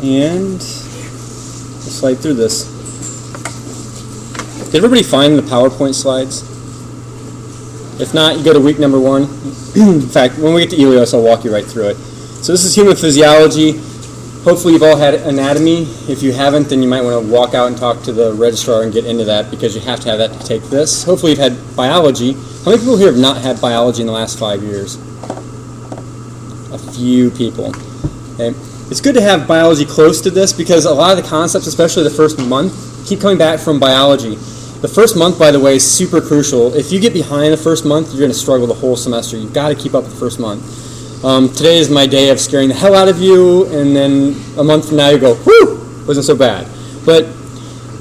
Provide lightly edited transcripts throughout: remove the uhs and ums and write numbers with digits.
And we'll slide through this. Did everybody find the PowerPoint slides? If not, you go to week number 1. In fact, when we get to Elios, I'll walk you right through it. So this is human physiology. Hopefully you've all had anatomy. If you haven't, then you might want to walk out and talk to the registrar and get into that, because you have to have that to take this. Hopefully you've had biology. How many people here have not had biology in the last 5 years? A few people. Okay. It's good to have biology close to this, because a lot of the concepts, especially the first month, keep coming back from biology. The first month, by the way, is super crucial. If you get behind the first month, you're going to struggle the whole semester. You've got to keep up with the first month. Today is my day of scaring the hell out of you, and then a month from now you go, whew, wasn't so bad. But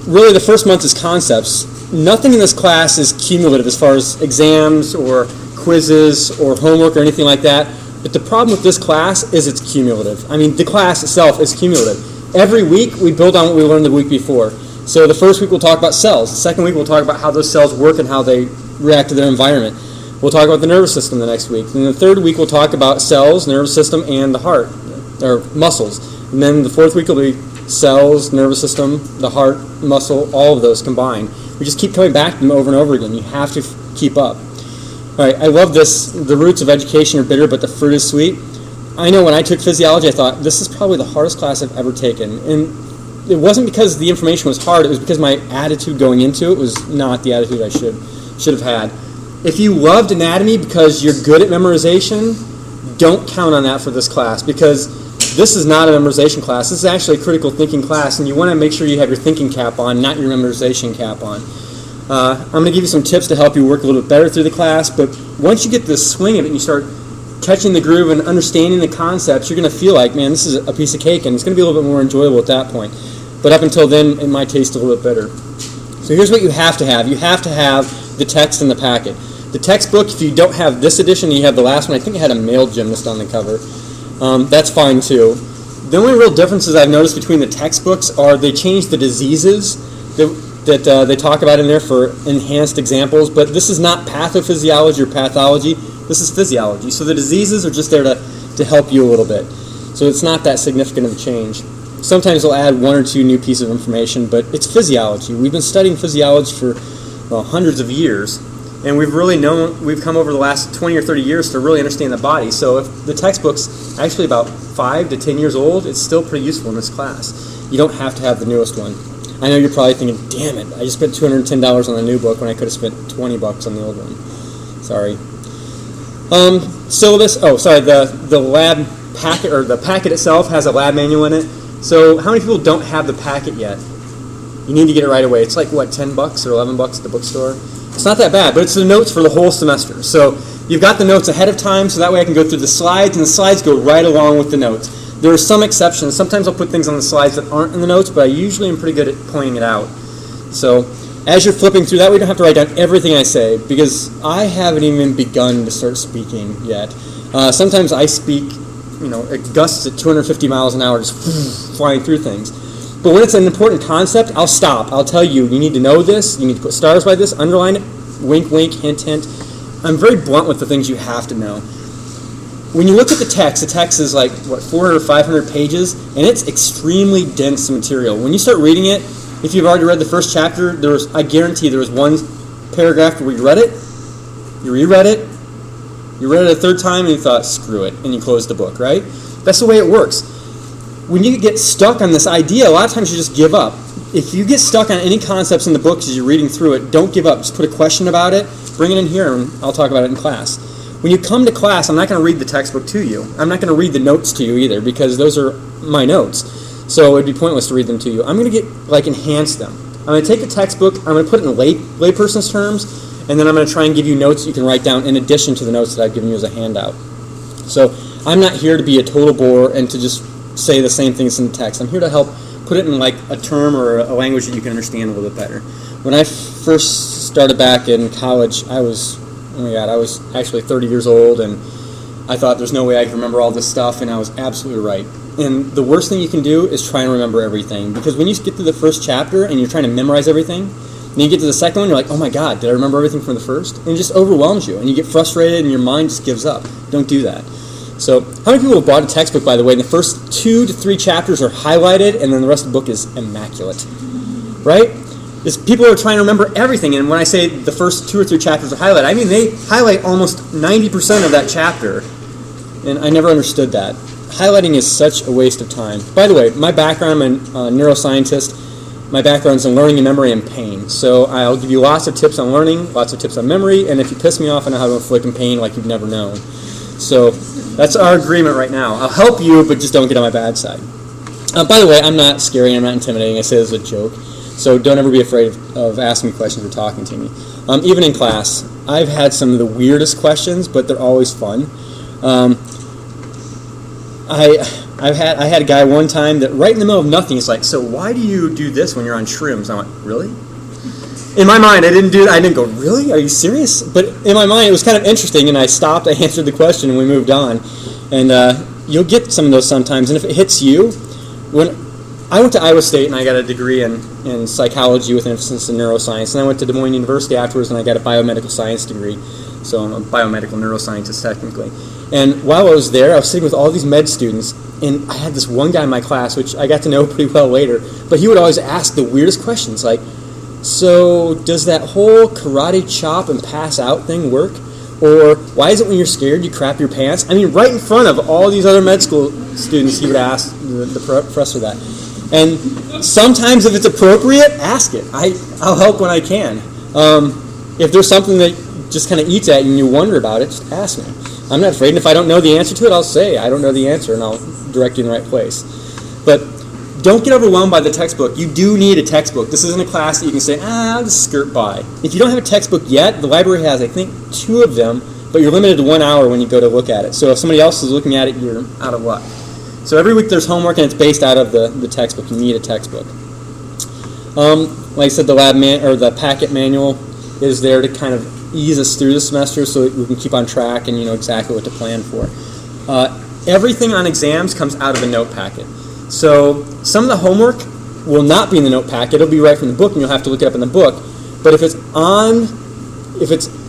really the first month is concepts. Nothing in this class is cumulative as far as exams or quizzes or homework or anything like that. But the problem with this class is it's cumulative. I mean, the class itself is cumulative. Every week we build on what we learned the week before. So the first week we'll talk about cells. The second week we'll talk about how those cells work and how they react to their environment. We'll talk about the nervous system the next week. And the third week we'll talk about cells, nervous system, and the heart, or muscles. And then the fourth week will be cells, nervous system, the heart, muscle, all of those combined. We just keep coming back to them over and over again. You have to keep up. All right, I love this. The roots of education are bitter, but the fruit is sweet. I know when I took physiology, I thought, this is probably the hardest class I've ever taken. And it wasn't because the information was hard. It was because my attitude going into it was not the attitude I should have had. If you loved anatomy because you're good at memorization, don't count on that for this class, because this is not a memorization class. This is actually a critical thinking class, and you want to make sure you have your thinking cap on, not your memorization cap on. I'm going to give you some tips to help you work a little bit better through the class, but once you get the swing of it and you start catching the groove and understanding the concepts, you're going to feel like, man, this is a piece of cake, and it's going to be a little bit more enjoyable at that point. But up until then, it might taste a little bit better. So here's what you have to have. You have to have the text in the packet. The textbook, if you don't have this edition and you have the last one, I think it had a male gymnast on the cover. That's fine too. The only real differences I've noticed between the textbooks are they changed the diseases that they talk about in there for enhanced examples, but this is not pathophysiology or pathology. This is physiology. So the diseases are just there to help you a little bit. So it's not that significant of a change. Sometimes they'll add one or two new pieces of information, but it's physiology. We've been studying physiology for hundreds of years, and we've come over the last 20 or 30 years to really understand the body. So if the textbook's actually about 5 to 10 years old, it's still pretty useful in this class. You don't have to have the newest one. I know you're probably thinking, damn it, I just spent $210 on the new book when I could have spent $20 on the old one. Sorry. Syllabus, the lab packet, or the packet itself has a lab manual in it. So how many people don't have the packet yet? You need to get it right away. It's like, what, $10 or $11 at the bookstore? It's not that bad, but it's the notes for the whole semester. So you've got the notes ahead of time, so that way I can go through the slides, and the slides go right along with the notes. There are some exceptions. Sometimes I'll put things on the slides that aren't in the notes, but I usually am pretty good at pointing it out. So as you're flipping through that, we don't have to write down everything I say, because I haven't even begun to start speaking yet. Sometimes I speak, at gusts at 250 miles an hour, just flying through things. But when it's an important concept, I'll stop. I'll tell you, you need to know this, you need to put stars by this, underline it, wink, wink, hint, hint. I'm very blunt with the things you have to know. When you look at the text is like, 400 or 500 pages, and it's extremely dense material. When you start reading it, if you've already read the first chapter, I guarantee there was one paragraph where you read it, you reread it, you read it a third time, and you thought, screw it, and you closed the book, right? That's the way it works. When you get stuck on this idea, a lot of times you just give up. If you get stuck on any concepts in the books as you're reading through it, don't give up. Just put a question about it, bring it in here, and I'll talk about it in class. When you come to class, I'm not going to read the textbook to you. I'm not going to read the notes to you either, because those are my notes. So it would be pointless to read them to you. I'm going to enhance them. I'm going to take the textbook, I'm going to put it in layperson's terms, and then I'm going to try and give you notes you can write down in addition to the notes that I've given you as a handout. So I'm not here to be a total bore and to just say the same things in the text. I'm here to help put it in like a term or a language that you can understand a little bit better. When I first started back in college, I was actually 30 years old, and I thought there's no way I could remember all this stuff, and I was absolutely right. And the worst thing you can do is try and remember everything, because when you get to the first chapter and you're trying to memorize everything, then you get to the second one, you're like, oh my God, did I remember everything from the first? And it just overwhelms you, and you get frustrated, and your mind just gives up. Don't do that. So how many people have bought a textbook, by the way, and the first 2 to 3 chapters are highlighted, and then the rest of the book is immaculate, right? People are trying to remember everything, and when I say the first 2 or 3 chapters are highlighted, I mean they highlight almost 90% of that chapter, and I never understood that. Highlighting is such a waste of time. By the way, my background, I'm a neuroscientist. My background is in learning and memory and pain. So I'll give you lots of tips on learning, lots of tips on memory, and if you piss me off, I know how to inflict pain like you've never known. So that's our agreement right now. I'll help you, but just don't get on my bad side. By the way, I'm not scary, I'm not intimidating. I say this as a joke. So don't ever be afraid of asking me questions or talking to me. Even in class, I've had some of the weirdest questions, but they're always fun. I had a guy one time that right in the middle of nothing, he's like, so why do you do this when you're on shrooms? I'm like, really? In my mind, I didn't go, really? Are you serious? But in my mind, it was kind of interesting, and I stopped, I answered the question, and we moved on. And you'll get some of those sometimes, and if it hits you, when I went to Iowa State, and I got a degree in psychology with an emphasis in neuroscience, and I went to Des Moines University afterwards, and I got a biomedical science degree. So I'm a biomedical neuroscientist, technically. And while I was there, I was sitting with all these med students, and I had this one guy in my class, which I got to know pretty well later, but he would always ask the weirdest questions, like, so does that whole karate chop and pass out thing work? Or why is it when you're scared you crap your pants? I mean, right in front of all these other med school students, he would ask the professor that. And sometimes if it's appropriate, ask it. I'll help when I can. If there's something that just kind of eats at you and you wonder about it, just ask me. I'm not afraid, and if I don't know the answer to it, I'll say I don't know the answer, and I'll direct you in the right place. But don't get overwhelmed by the textbook. You do need a textbook. This isn't a class that you can say, I'll just skirt by. If you don't have a textbook yet, the library has, I think, 2 of them, but you're limited to 1 hour when you go to look at it. So if somebody else is looking at it, you're out of luck. So every week there's homework, and it's based out of the textbook. You need a textbook. Like I said, the packet manual is there to kind of ease us through the semester so that we can keep on track and you know exactly what to plan for. Everything on exams comes out of a note packet. So some of the homework will not be in the note packet. It'll be right from the book, and you'll have to look it up in the book. But if it's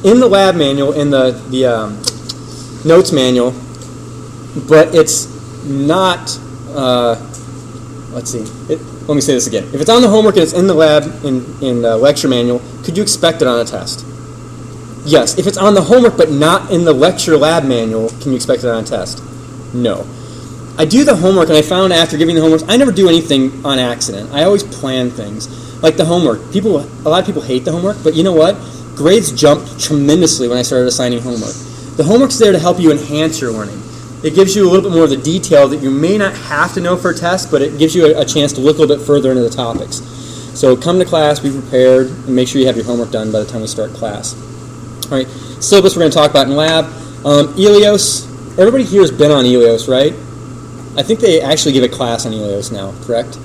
in the lab manual, in the notes manual, but it's not, let me say this again. If it's on the homework and it's in the lab in the lecture manual, could you expect it on a test? Yes. If it's on the homework but not in the lecture lab manual, can you expect it on a test? No. I do the homework, and I found after giving the homework, I never do anything on accident. I always plan things. Like the homework. A lot of people hate the homework, but you know what? Grades jumped tremendously when I started assigning homework. The homework's there to help you enhance your learning. It gives you a little bit more of the detail that you may not have to know for a test, but it gives you a chance to look a little bit further into the topics. So come to class, be prepared, and make sure you have your homework done by the time we start class. All right, syllabus we're going to talk about in lab. Elios, everybody here has been on Elios, right? I think they actually give a class on Elios now, correct?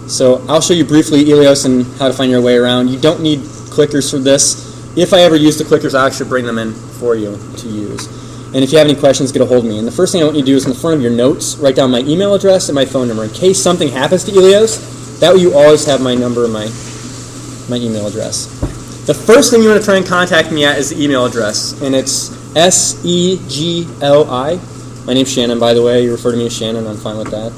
So I'll show you briefly Elios and how to find your way around. You don't need clickers for this. If I ever use the clickers, I'll actually bring them in for you to use. And if you have any questions, get a hold of me. And the first thing I want you to do is in the front of your notes, write down my email address and my phone number. In case something happens to Elios, that way you always have my number and my email address. The first thing you want to try and contact me at is the email address, and it's Segli. My name's Shannon, by the way. You refer to me as Shannon. I'm fine with that.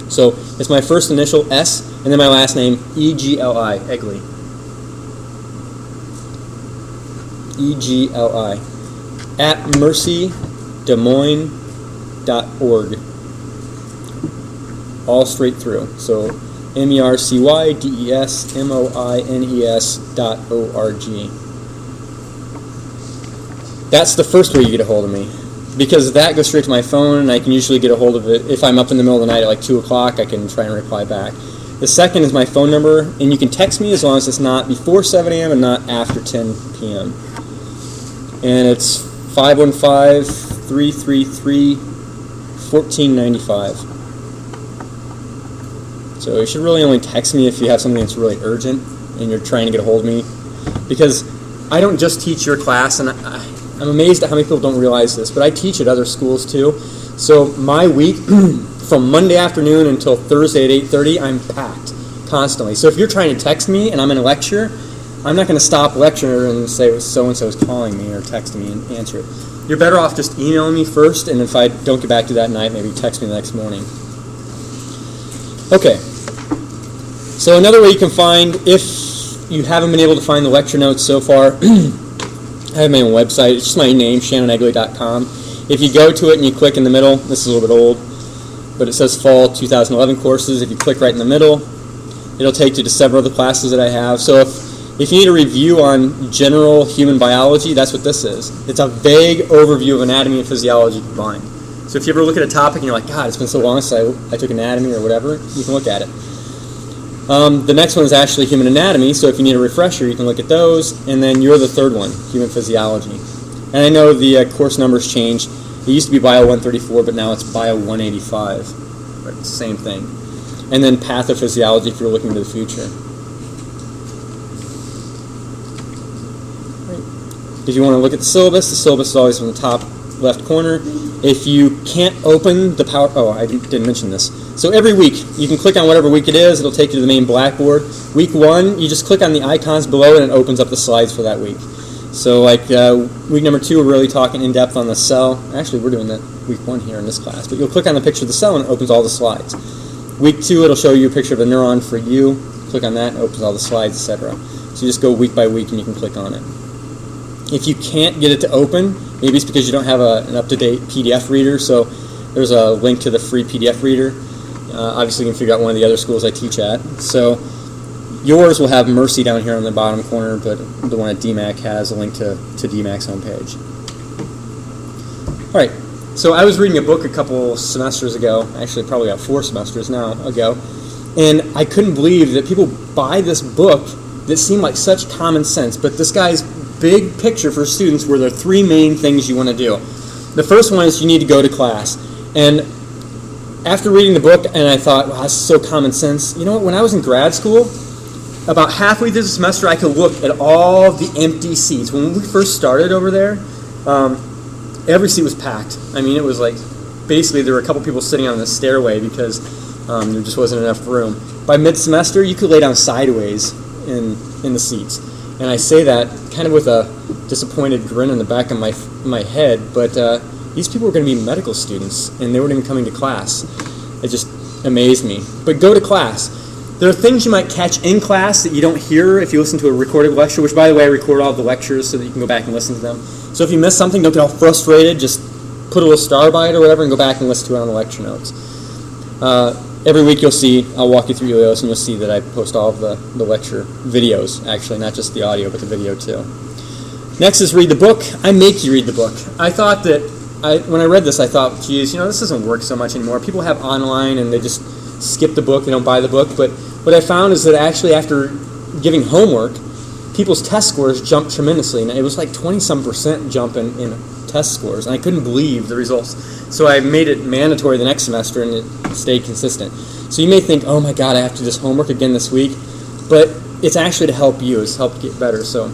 So it's my first initial S, and then my last name, Egli. Egli. Egli. At mercydesmoines.org. All straight through. So mercydesmoines.org. That's the first way you get a hold of me, because that goes straight to my phone, and I can usually get a hold of it. If I'm up in the middle of the night at like 2 o'clock, I can try and reply back. The second is my phone number, and you can text me as long as it's not before 7 a.m. and not after 10 p.m. And it's 515-333-1495. So you should really only text me if you have something that's really urgent and you're trying to get a hold of me, because I don't just teach your class, and I'm amazed at how many people don't realize this, but I teach at other schools too. So my week, from Monday afternoon until Thursday at 8:30, I'm packed constantly. So if you're trying to text me and I'm in a lecture, I'm not going to stop lecture and say so-and-so is calling me or texting me and answer it. you're better off just emailing me first, and if I don't get back to you that night, maybe text me the next morning. Okay. So another way you can find, if you haven't been able to find the lecture notes so far, I have my own website. It's just my name, ShannonEgley.com. If you go to it and you click in the middle, this is a little bit old, but it says Fall 2011 courses. If you click right in the middle, it'll take you to several of the classes that I have. So if you need a review on general human biology, that's what this is. It's a vague overview of anatomy and physiology combined. So if you ever look at a topic and you're like, God, it's been so long since I took anatomy or whatever, you can look at it. The next one is actually human anatomy, so if you need a refresher, you can look at those. And then you're the third one, human physiology. And I know the course numbers changed. It used to be Bio 134, but now it's Bio 185. Right, it's the same thing. And then pathophysiology if you're looking to the future. Right. If you want to look at the syllabus is always in the top left corner. If you can't open the I didn't mention this. So every week, you can click on whatever week it is. It'll take you to the main Blackboard. Week 1, you just click on the icons below and it opens up the slides for that week. So like week number 2, we're really talking in depth on the cell. Actually, we're doing that week 1 here in this class. But you'll click on the picture of the cell and it opens all the slides. Week 2, it'll show you a picture of a neuron for you. Click on that and it opens all the slides, etc. So you just go week by week and you can click on it. If you can't get it to open, maybe it's because you don't have an up-to-date PDF reader. So there's a link to the free PDF reader. Obviously, you can figure out one of the other schools I teach at. So yours will have Mercy down here on the bottom corner, but the one at DMAC has a link to DMAC's homepage. All right. So I was reading a book a couple semesters ago, actually probably about 4 semesters now ago, and I couldn't believe that people buy this book that seemed like such common sense, but this guy's big picture for students were the 3 main things you want to do. The first one is you need to go to class. And after reading the book, and I thought, wow, this is so common sense. You know what, when I was in grad school, about halfway through the semester, I could look at all the empty seats. When we first started over there, every seat was packed. I mean, it was like, basically there were a couple people sitting on the stairway because there just wasn't enough room. By mid-semester, you could lay down sideways in the seats. And I say that kind of with a disappointed grin in the back of my head, but these people were going to be medical students, and they weren't even coming to class. It just amazed me. But go to class. There are things you might catch in class that you don't hear if you listen to a recorded lecture, which, by the way, I record all the lectures so that you can go back and listen to them. So if you miss something, don't get all frustrated. Just put a little star by it or whatever and go back and listen to it on the lecture notes. Every week you'll see, I'll walk you through Ilios, and you'll see that I post all of the lecture videos, actually, not just the audio, but the video too. Next is read the book. I make you read the book. I thought that, when I read this, I thought, geez, this doesn't work so much anymore. People have online and they just skip the book, they don't buy the book. But what I found is that actually after giving homework, people's test scores jumped tremendously. And it was like 20-some% jump in test scores, and I couldn't believe the results. So I made it mandatory the next semester, and it stayed consistent. So you may think, oh my God, I have to do this homework again this week, but it's actually to help you, it's to help get better. So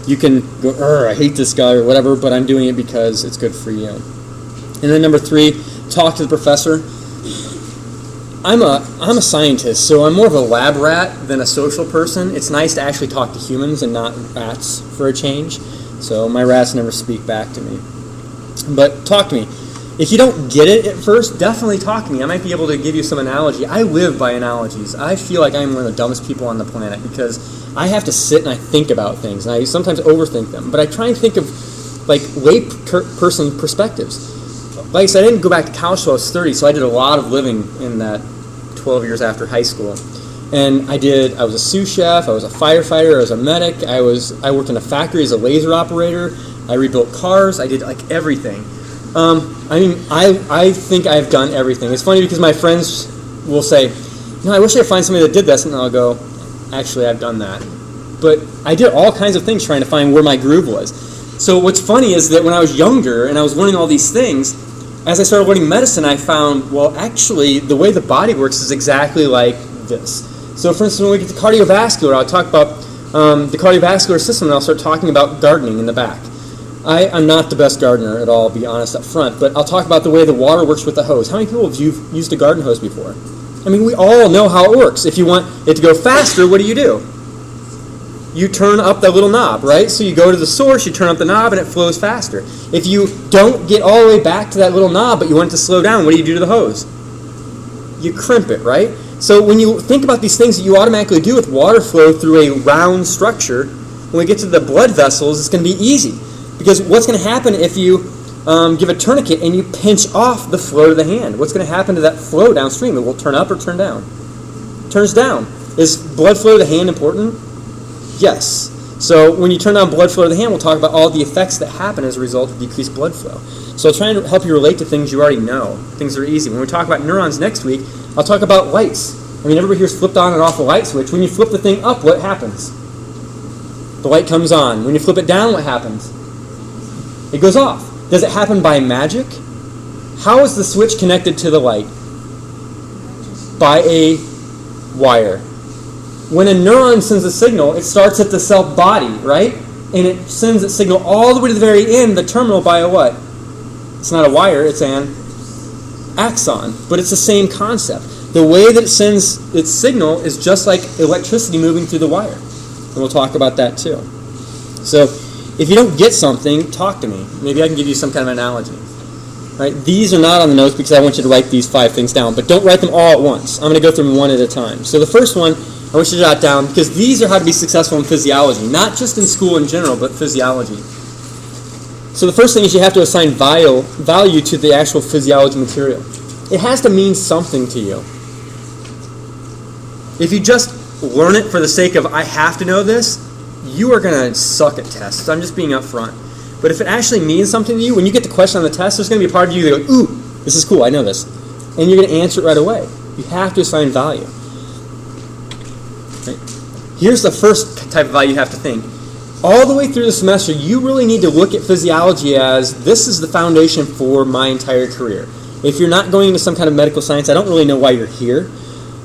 you can go, I hate this guy or whatever, but I'm doing it because it's good for you. And then number 3, talk to the professor. I'm a scientist, so I'm more of a lab rat than a social person. It's nice to actually talk to humans and not rats for a change. So my rats never speak back to me. But talk to me. If you don't get it at first, definitely talk to me. I might be able to give you some analogy. I live by analogies. I feel like I'm one of the dumbest people on the planet because I have to sit and I think about things, and I sometimes overthink them. But I try and think of like person perspectives. Like I said, I didn't go back to college until I was 30, so I did a lot of living in that 12 years after high school. And I was a sous chef, I was a firefighter, I was a medic, I worked in a factory as a laser operator, I rebuilt cars, I did like everything. I think I've done everything. It's funny because my friends will say, I wish I could find somebody that did this, and I'll go, actually, I've done that. But I did all kinds of things trying to find where my groove was. So what's funny is that when I was younger and I was learning all these things, as I started learning medicine, I found, well, actually, the way the body works is exactly like this. So, for instance, when we get to cardiovascular, I'll talk about the cardiovascular system, and I'll start talking about gardening in the back. I'm not the best gardener at all, I'll be honest up front, but I'll talk about the way the water works with the hose. How many people have used a garden hose before? I mean, we all know how it works. If you want it to go faster, what do? you turn up that little knob, right? So you go to the source, you turn up the knob, and it flows faster. If you don't get all the way back to that little knob, but you want it to slow down, what do you do to the hose? You crimp it, right? So when you think about these things that you automatically do with water flow through a round structure, when we get to the blood vessels, it's going to be easy. Because what's going to happen if you give a tourniquet and you pinch off the flow to the hand? What's going to happen to that flow downstream? It will turn up or turn down? It turns down. Is blood flow to the hand important? Yes. So when you turn down blood flow to the hand, we'll talk about all the effects that happen as a result of decreased blood flow. So I'll try and help you relate to things you already know, things that are easy. When we talk about neurons next week, I'll talk about lights. I mean, everybody here's flipped on and off a light switch. When you flip the thing up, what happens? The light comes on. When you flip it down, what happens? It goes off. Does it happen by magic? How is the switch connected to the light? By a wire. When a neuron sends a signal, it starts at the cell body, right? And it sends its signal all the way to the very end, the terminal, by a what? It's not a wire, it's an axon. But it's the same concept. The way that it sends its signal is just like electricity moving through the wire. And we'll talk about that too. So if you don't get something, talk to me. Maybe I can give you some kind of analogy. Right? These are not on the notes because I want you to write these 5 things down. But don't write them all at once. I'm going to go through them one at a time. So the first one, I want you to jot down, because these are how to be successful in physiology. Not just in school in general, but physiology. So the first thing is you have to assign value to the actual physiology material. It has to mean something to you. If you just learn it for the sake of, I have to know this, you are going to suck at tests. I'm just being upfront. But if it actually means something to you, when you get the question on the test, there's going to be a part of you that goes, ooh, this is cool, I know this. And you're going to answer it right away. You have to assign value. Right? Here's the first type of value you have to think. All the way through the semester, you really need to look at physiology as, this is the foundation for my entire career. If you're not going into some kind of medical science, I don't really know why you're here.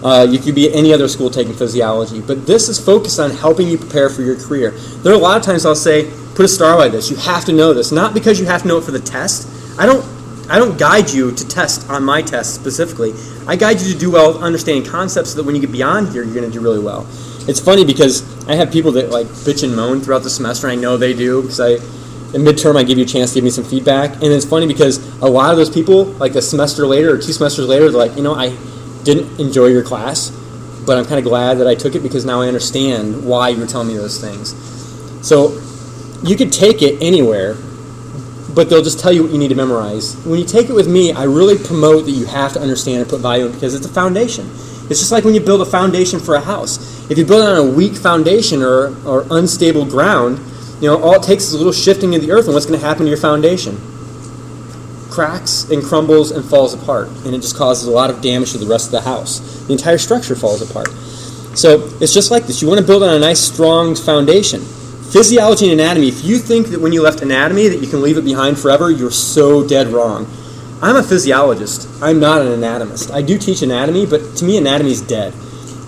You could be at any other school taking physiology. But this is focused on helping you prepare for your career. There are a lot of times I'll say, put a star by this. You have to know this. Not because you have to know it for the test. I don't guide you to test on my test specifically. I guide you to do well understanding concepts so that when you get beyond here, you're going to do really well. It's funny because I have people that like bitch and moan throughout the semester. I know they do because in midterm I give you a chance to give me some feedback. And it's funny because a lot of those people, like a semester later or 2 semesters later, they're like, I didn't enjoy your class, but I'm kind of glad that I took it because now I understand why you were telling me those things. So you could take it anywhere, but they'll just tell you what you need to memorize. When you take it with me, I really promote that you have to understand and put value in it because it's a foundation. It's just like when you build a foundation for a house. If you build it on a weak foundation or unstable ground, all it takes is a little shifting of the earth, and what's going to happen to your foundation? Cracks and crumbles and falls apart, and it just causes a lot of damage to the rest of the house. The entire structure falls apart. So it's just like this. You want to build on a nice, strong foundation. Physiology and anatomy, if you think that when you left anatomy that you can leave it behind forever, you're so dead wrong. I'm a physiologist. I'm not an anatomist. I do teach anatomy, but to me anatomy is dead.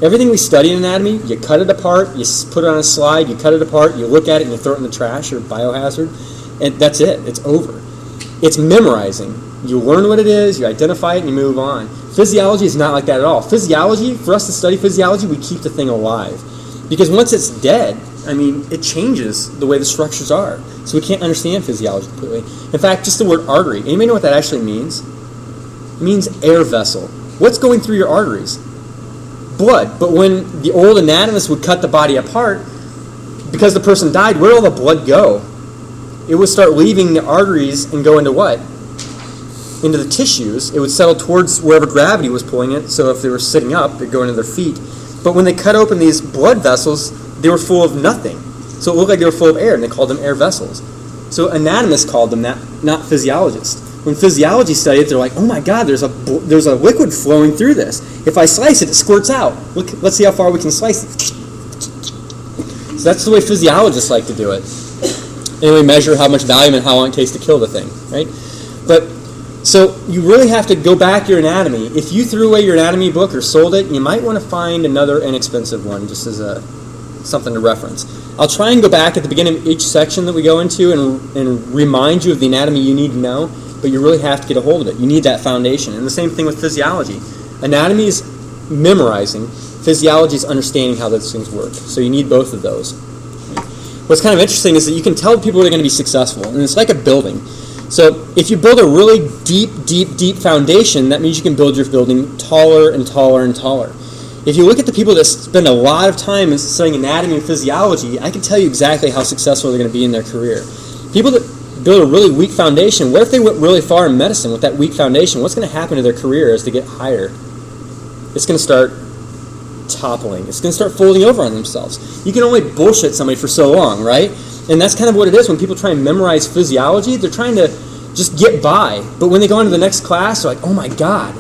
Everything we study in anatomy, you cut it apart, you put it on a slide, you cut it apart, you look at it and you throw it in the trash or biohazard, and that's it. It's over. It's memorizing. You learn what it is, you identify it, and you move on. Physiology is not like that at all. Physiology, for us to study physiology, we keep the thing alive. Because once it's dead, it changes the way the structures are. So we can't understand physiology completely. In fact, just the word artery, anybody know what that actually means? It means air vessel. What's going through your arteries? Blood. But when the old anatomists would cut the body apart, because the person died, where did all the blood go? It would start leaving the arteries and go into what? Into the tissues. It would settle towards wherever gravity was pulling it. So if they were sitting up, it'd go into their feet. But when they cut open these blood vessels, they were full of nothing. So it looked like they were full of air, and they called them air vessels. So anatomists called them that, not physiologists. When physiology studied it, they're like, oh my God, there's a liquid flowing through this. If I slice it, it squirts out. Look, let's see how far we can slice it. So that's the way physiologists like to do it. And we measure how much volume and how long it takes to kill the thing, right? But so you really have to go back your anatomy. If you threw away your anatomy book or sold it, you might want to find another inexpensive one just as something to reference. I'll try and go back at the beginning of each section that we go into and remind you of the anatomy you need to know, but you really have to get a hold of it. You need that foundation. And the same thing with physiology. Anatomy is memorizing. Physiology is understanding how those things work. So you need both of those. what's kind of interesting is that you can tell people they're going to be successful, and it's like a building. So if you build a really deep foundation, that means you can build your building taller and taller and taller. If you look at the people that spend a lot of time studying anatomy and physiology, I can tell you exactly how successful they're going to be in their career. People that build a really weak foundation, what if they went really far in medicine with that weak foundation? What's going to happen to their career as they get higher? It's going to start toppling. It's going to start folding over on themselves. You can only bullshit somebody for so long, right? And that's kind of what it is when people try and memorize physiology. They're trying to just get by. But when they go on to the next class, they're like, oh my God,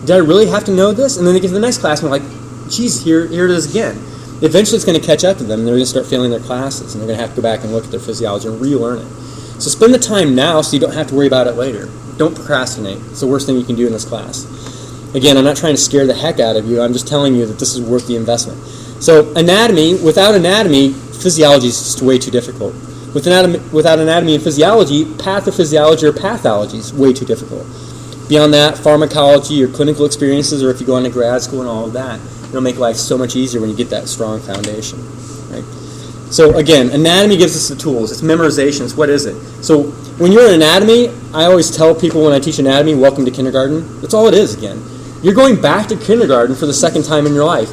did I really have to know this? And then they get to the next class and they're like, geez, here it is again. Eventually it's going to catch up to them and they're going to start failing their classes and they're going to have to go back and look at their physiology and relearn it. So spend the time now so you don't have to worry about it later. Don't procrastinate. It's the worst thing you can do in this class. Again, I'm not trying to scare the heck out of you. I'm just telling you that this is worth the investment. So anatomy, without anatomy, physiology is just way too difficult. Without anatomy and physiology, pathophysiology or pathology is way too difficult. Beyond that, pharmacology or clinical experiences, or if you go into grad school and all of that, it'll make life so much easier when you get that strong foundation. Right? So again, anatomy gives us the tools. It's memorization. It's what is it? So when you're in anatomy, I always tell people when I teach anatomy, welcome to kindergarten. That's all it is again. You're going back to kindergarten for the second time in your life.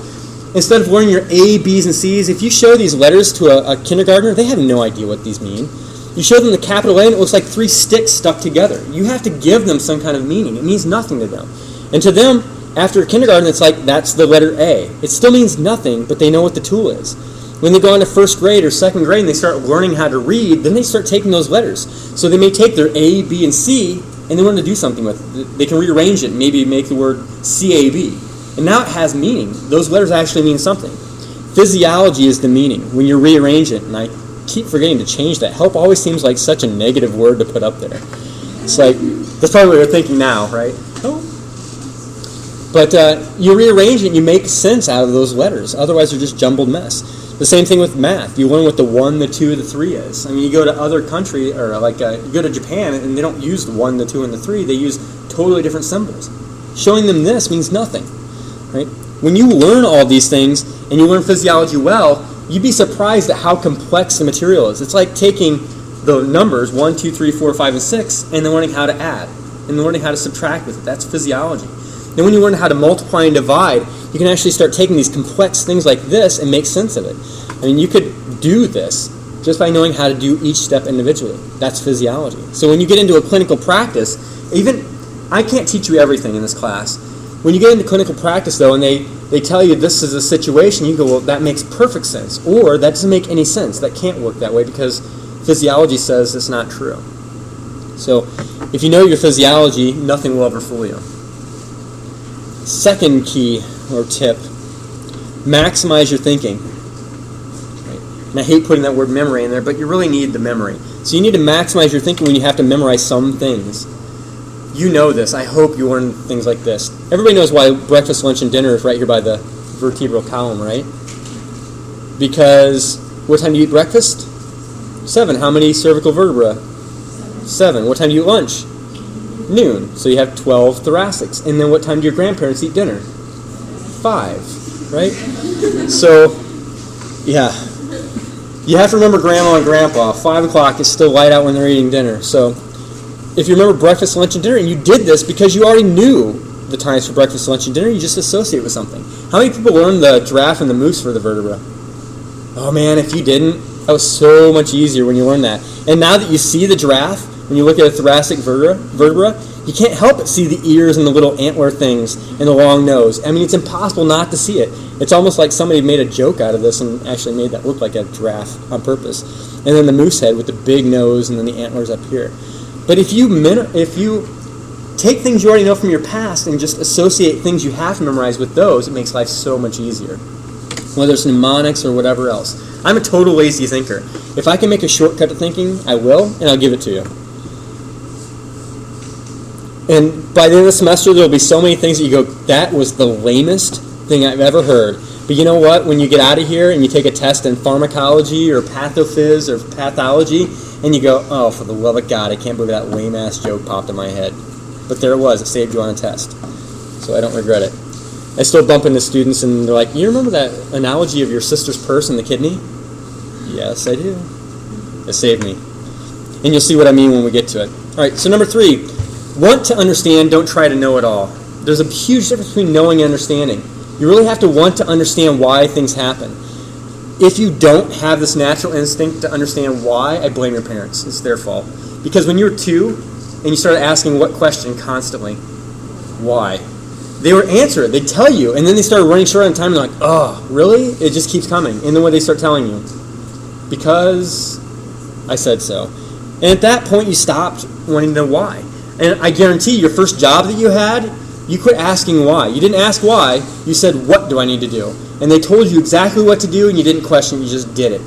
Instead of learning your A, B's, and C's, if you show these letters to a kindergartner, they have no idea what these mean. You show them the capital A and it looks like 3 sticks stuck together. You have to give them some kind of meaning. It means nothing to them. And to them, after kindergarten, it's like, that's the letter A. It still means nothing, but they know what the tool is. When they go into first grade or second grade and they start learning how to read, then they start taking those letters. So they may take their A, B, and C, and they want to do something with it. They can rearrange it and maybe make the word CAB. And now it has meaning. Those letters actually mean something. Physiology is the meaning. When you rearrange it, and I keep forgetting to change that. Help always seems like such a negative word to put up there. It's like, that's probably what you're thinking now, right? Oh. But you rearrange it and you make sense out of those letters. Otherwise, they're just jumbled mess. The same thing with math. You learn what the 1, the 2, the 3 is. I mean, you go to other country, or like you go to Japan, and they don't use the 1, the 2, and the 3. They use totally different symbols. Showing them this means nothing. Right? When you learn all these things and you learn physiology well, you'd be surprised at how complex the material is. It's like taking the numbers 1, 2, 3, 4, 5, and 6 and then learning how to add and learning how to subtract with it. That's physiology. Then when you learn how to multiply and divide, you can actually start taking these complex things like this and make sense of it. I mean, you could do this just by knowing how to do each step individually. That's physiology. So when you get into a clinical practice, even I can't teach you everything in this class. When you get into clinical practice, though, and they tell you this is a situation, you go, well, that makes perfect sense. Or that doesn't make any sense. That can't work that way because physiology says it's not true. So if you know your physiology, nothing will ever fool you. Second key or tip, maximize your thinking. Right? And I hate putting that word memory in there, but you really need the memory. So you need to maximize your thinking when you have to memorize some things. You know this. I hope you learn things like this. Everybody knows why breakfast, lunch, and dinner is right here by the vertebral column, right? Because what time do you eat breakfast? 7. How many cervical vertebrae? 7. What time do you eat lunch? Noon. So you have 12 thoracics. And then what time do your grandparents eat dinner? 5. Right? So, yeah. You have to remember grandma and grandpa. 5 o'clock is still light out when they're eating dinner. So if you remember breakfast, lunch, and dinner, and you did this because you already knew the times for breakfast, lunch, and dinner, you just associate with something. How many people learned the giraffe and the moose for the vertebra? Oh man, if you didn't, that was so much easier when you learned that. And now that you see the giraffe, when you look at a thoracic vertebra, you can't help but see the ears and the little antler things and the long nose. I mean, it's impossible not to see it. It's almost like somebody made a joke out of this and actually made that look like a giraffe on purpose. And then the moose head with the big nose and then the antlers up here. But if you take things you already know from your past and just associate things you have to memorize with those, it makes life so much easier. Whether it's mnemonics or whatever else. I'm a total lazy thinker. If I can make a shortcut to thinking, I will, and I'll give it to you. And by the end of the semester, there'll be so many things that you go, that was the lamest thing I've ever heard. But you know what? When you get out of here and you take a test in pharmacology or pathophys or pathology, and you go, oh, for the love of God, I can't believe that lame-ass joke popped in my head. But there it was. It saved you on a test. So I don't regret it. I still bump into students, and they're like, you remember that analogy of your sister's purse and the kidney? Yes, I do. It saved me. And you'll see what I mean when we get to it. All right, so number 3, want to understand, don't try to know it all. There's a huge difference between knowing and understanding. You really have to want to understand why things happen. If you don't have this natural instinct to understand why, I blame your parents. It's their fault. Because when you were 2 and you started asking what question constantly, why? They would answer it. They'd tell you. And then they started running short on time and they're like, oh, really? It just keeps coming. And then what they start telling you? Because I said so. And at that point, you stopped wanting to know why. And I guarantee your first job that you had, you quit asking why. You didn't ask why. You said, what do I need to do? And they told you exactly what to do, and you didn't question. You just did it.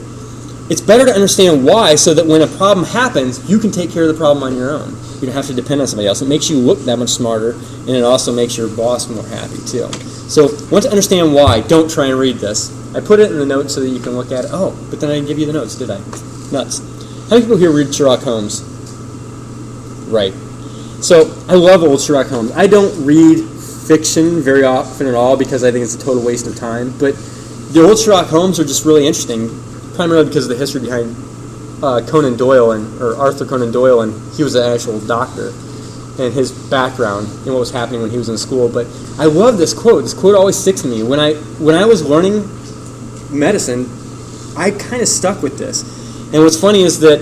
It's better to understand why so that when a problem happens, you can take care of the problem on your own. You don't have to depend on somebody else. It makes you look that much smarter, and it also makes your boss more happy, too. So once to understand why, don't try and read this. I put it in the notes so that you can look at it. Oh, but then I didn't give you the notes, did I? Nuts. How many people here read Sherlock Holmes? Right. So I love old Sherlock Holmes. I don't read fiction very often at all because I think it's a total waste of time. But the old Sherlock Holmes are just really interesting, primarily because of the history behind Conan Doyle or Arthur Conan Doyle, and he was an actual doctor, and his background and what was happening when he was in school. But I love this quote. This quote always sticks to me. When I was learning medicine, I kind of stuck with this. And what's funny is that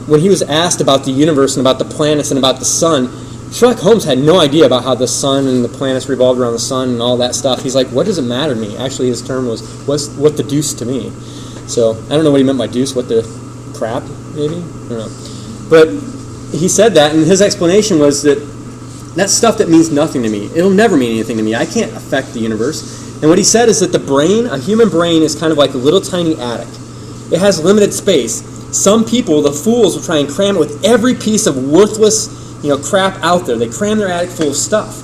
when he was asked about the universe and about the planets and about the sun, Sherlock Holmes had no idea about how the sun and the planets revolved around the sun and all that stuff. He's like, what does it matter to me? Actually, his term was, what the deuce to me? So I don't know what he meant by deuce, what the crap, maybe? I don't know. But he said that, and his explanation was that that's stuff that means nothing to me. It'll never mean anything to me. I can't affect the universe. And what he said is that the brain, a human brain, is kind of like a little tiny attic. It has limited space. Some people, the fools, will try and cram it with every piece of worthless, crap out there. They cram their attic full of stuff.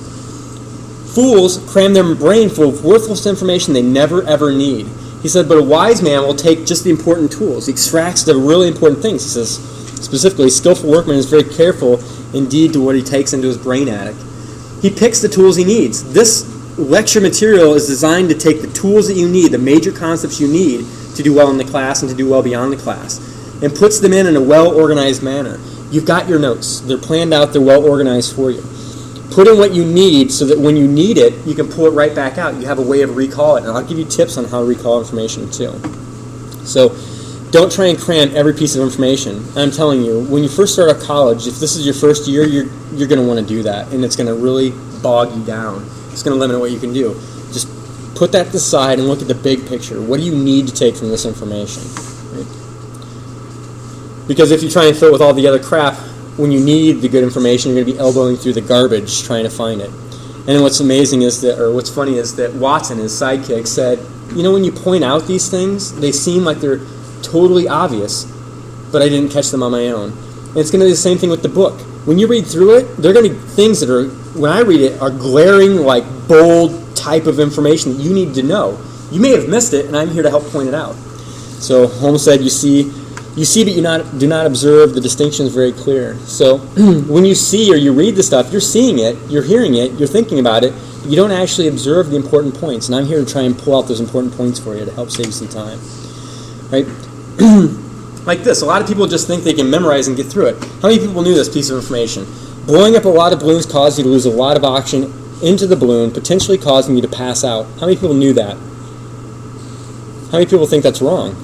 Fools cram their brain full of worthless information they never ever need. He said, but a wise man will take just the important tools. He extracts the really important things. He says, specifically, skillful workman is very careful indeed to what he takes into his brain attic. He picks the tools he needs. This lecture material is designed to take the tools that you need, the major concepts you need to do well in the class and to do well beyond the class, and puts them in a well-organized manner. You've got your notes. They're planned out. They're well-organized for you. Put in what you need so that when you need it, you can pull it right back out. You have a way of recall it. And I'll give you tips on how to recall information too. So don't try and cram every piece of information. And I'm telling you, when you first start out college, if this is your first year, you're going to want to do that. And it's going to really bog you down. It's going to limit what you can do. Just put that to the side and look at the big picture. What do you need to take from this information? Right? Because if you try and fill it with all the other crap, when you need the good information, you're going to be elbowing through the garbage trying to find it. And what's amazing is that, or what's funny is that Watson, his sidekick, said, when you point out these things, they seem like they're totally obvious, but I didn't catch them on my own. And it's going to be the same thing with the book. When you read through it, there are going to be things that are, when I read it, are glaring, like bold type of information that you need to know. You may have missed it, and I'm here to help point it out. So Holmes said, you see, but you do not observe. The distinction is very clear. So when you see or you read the stuff, you're seeing it, you're hearing it, you're thinking about it, but you don't actually observe the important points. And I'm here to try and pull out those important points for you to help save you some time. Right? Like this, a lot of people just think they can memorize and get through it. How many people knew this piece of information? Blowing up a lot of balloons caused you to lose a lot of oxygen into the balloon, potentially causing you to pass out. How many people knew that? How many people think that's wrong?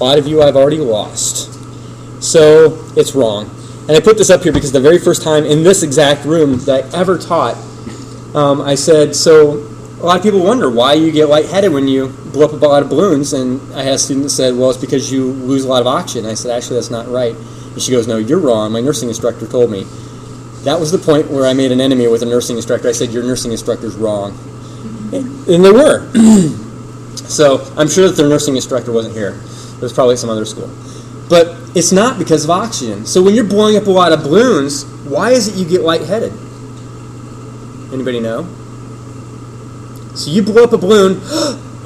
A lot of you I've already lost. So it's wrong. And I put this up here because the very first time in this exact room that I ever taught, I said, so a lot of people wonder why you get lightheaded when you blow up a lot of balloons. And I had a student that said, well, it's because you lose a lot of oxygen. I said, actually, that's not right. And she goes, no, you're wrong. My nursing instructor told me. That was the point where I made an enemy with a nursing instructor. I said, your nursing instructor's wrong. And they were. So I'm sure that their nursing instructor wasn't here. It was probably some other school. But it's not because of oxygen. So when you're blowing up a lot of balloons, why is it you get lightheaded? Anybody know? So you blow up a balloon,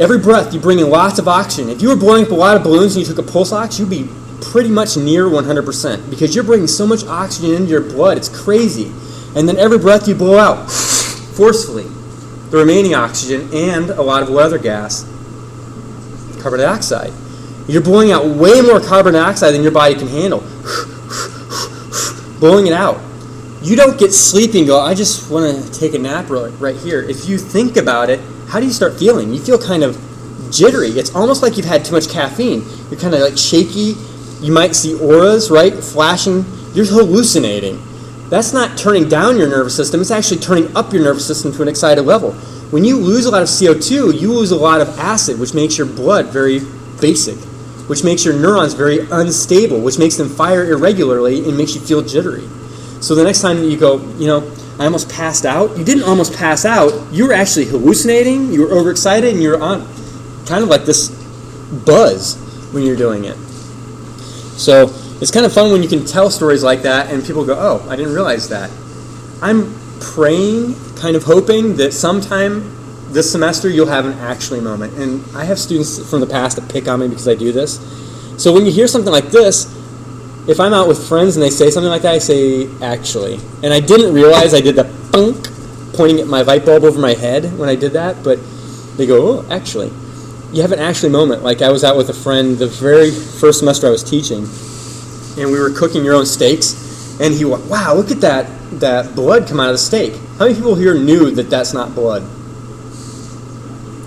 every breath you bring in lots of oxygen. If you were blowing up a lot of balloons and you took a pulse ox, you'd be pretty much near 100% because you're bringing so much oxygen into your blood. It's crazy. And then every breath you blow out, forcefully, the remaining oxygen and a lot of what other gas? Carbon dioxide. You're blowing out way more carbon dioxide than your body can handle. Blowing it out. You don't get sleepy and go, I just want to take a nap right here. If you think about it, how do you start feeling? You feel kind of jittery. It's almost like you've had too much caffeine. You're kind of like shaky. You might see auras, right? Flashing. You're hallucinating. That's not turning down your nervous system. It's actually turning up your nervous system to an excited level. When you lose a lot of CO2, you lose a lot of acid, which makes your blood very basic, which makes your neurons very unstable, which makes them fire irregularly and makes you feel jittery. So the next time you go, I almost passed out, you didn't almost pass out. You were actually hallucinating, you were overexcited, and you're on kind of like this buzz when you're doing it. So it's kind of fun when you can tell stories like that and people go, oh, I didn't realize that. I'm praying, kind of hoping that sometime this semester you'll have an actually moment. And I have students from the past that pick on me because I do this. So when you hear something like this, if I'm out with friends and they say something like that, I say actually. And I didn't realize I did the punk pointing at my light bulb over my head when I did that, but they go, oh, actually. You have an actually moment. Like I was out with a friend the very first semester I was teaching, and we were cooking your own steaks, and he went, wow, look at that blood come out of the steak. How many people here knew that that's not blood?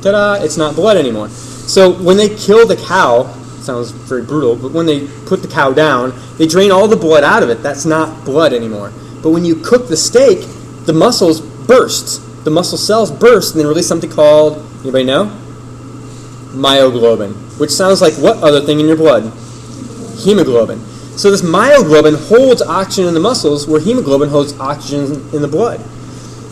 Ta-da, it's not blood anymore. So when they kill the cow, sounds very brutal, but when they put the cow down, they drain all the blood out of it. That's not blood anymore. But when you cook the steak, the muscles burst. The muscle cells burst and they release something called, anybody know? Myoglobin, which sounds like what other thing in your blood? Hemoglobin. So this myoglobin holds oxygen in the muscles where hemoglobin holds oxygen in the blood.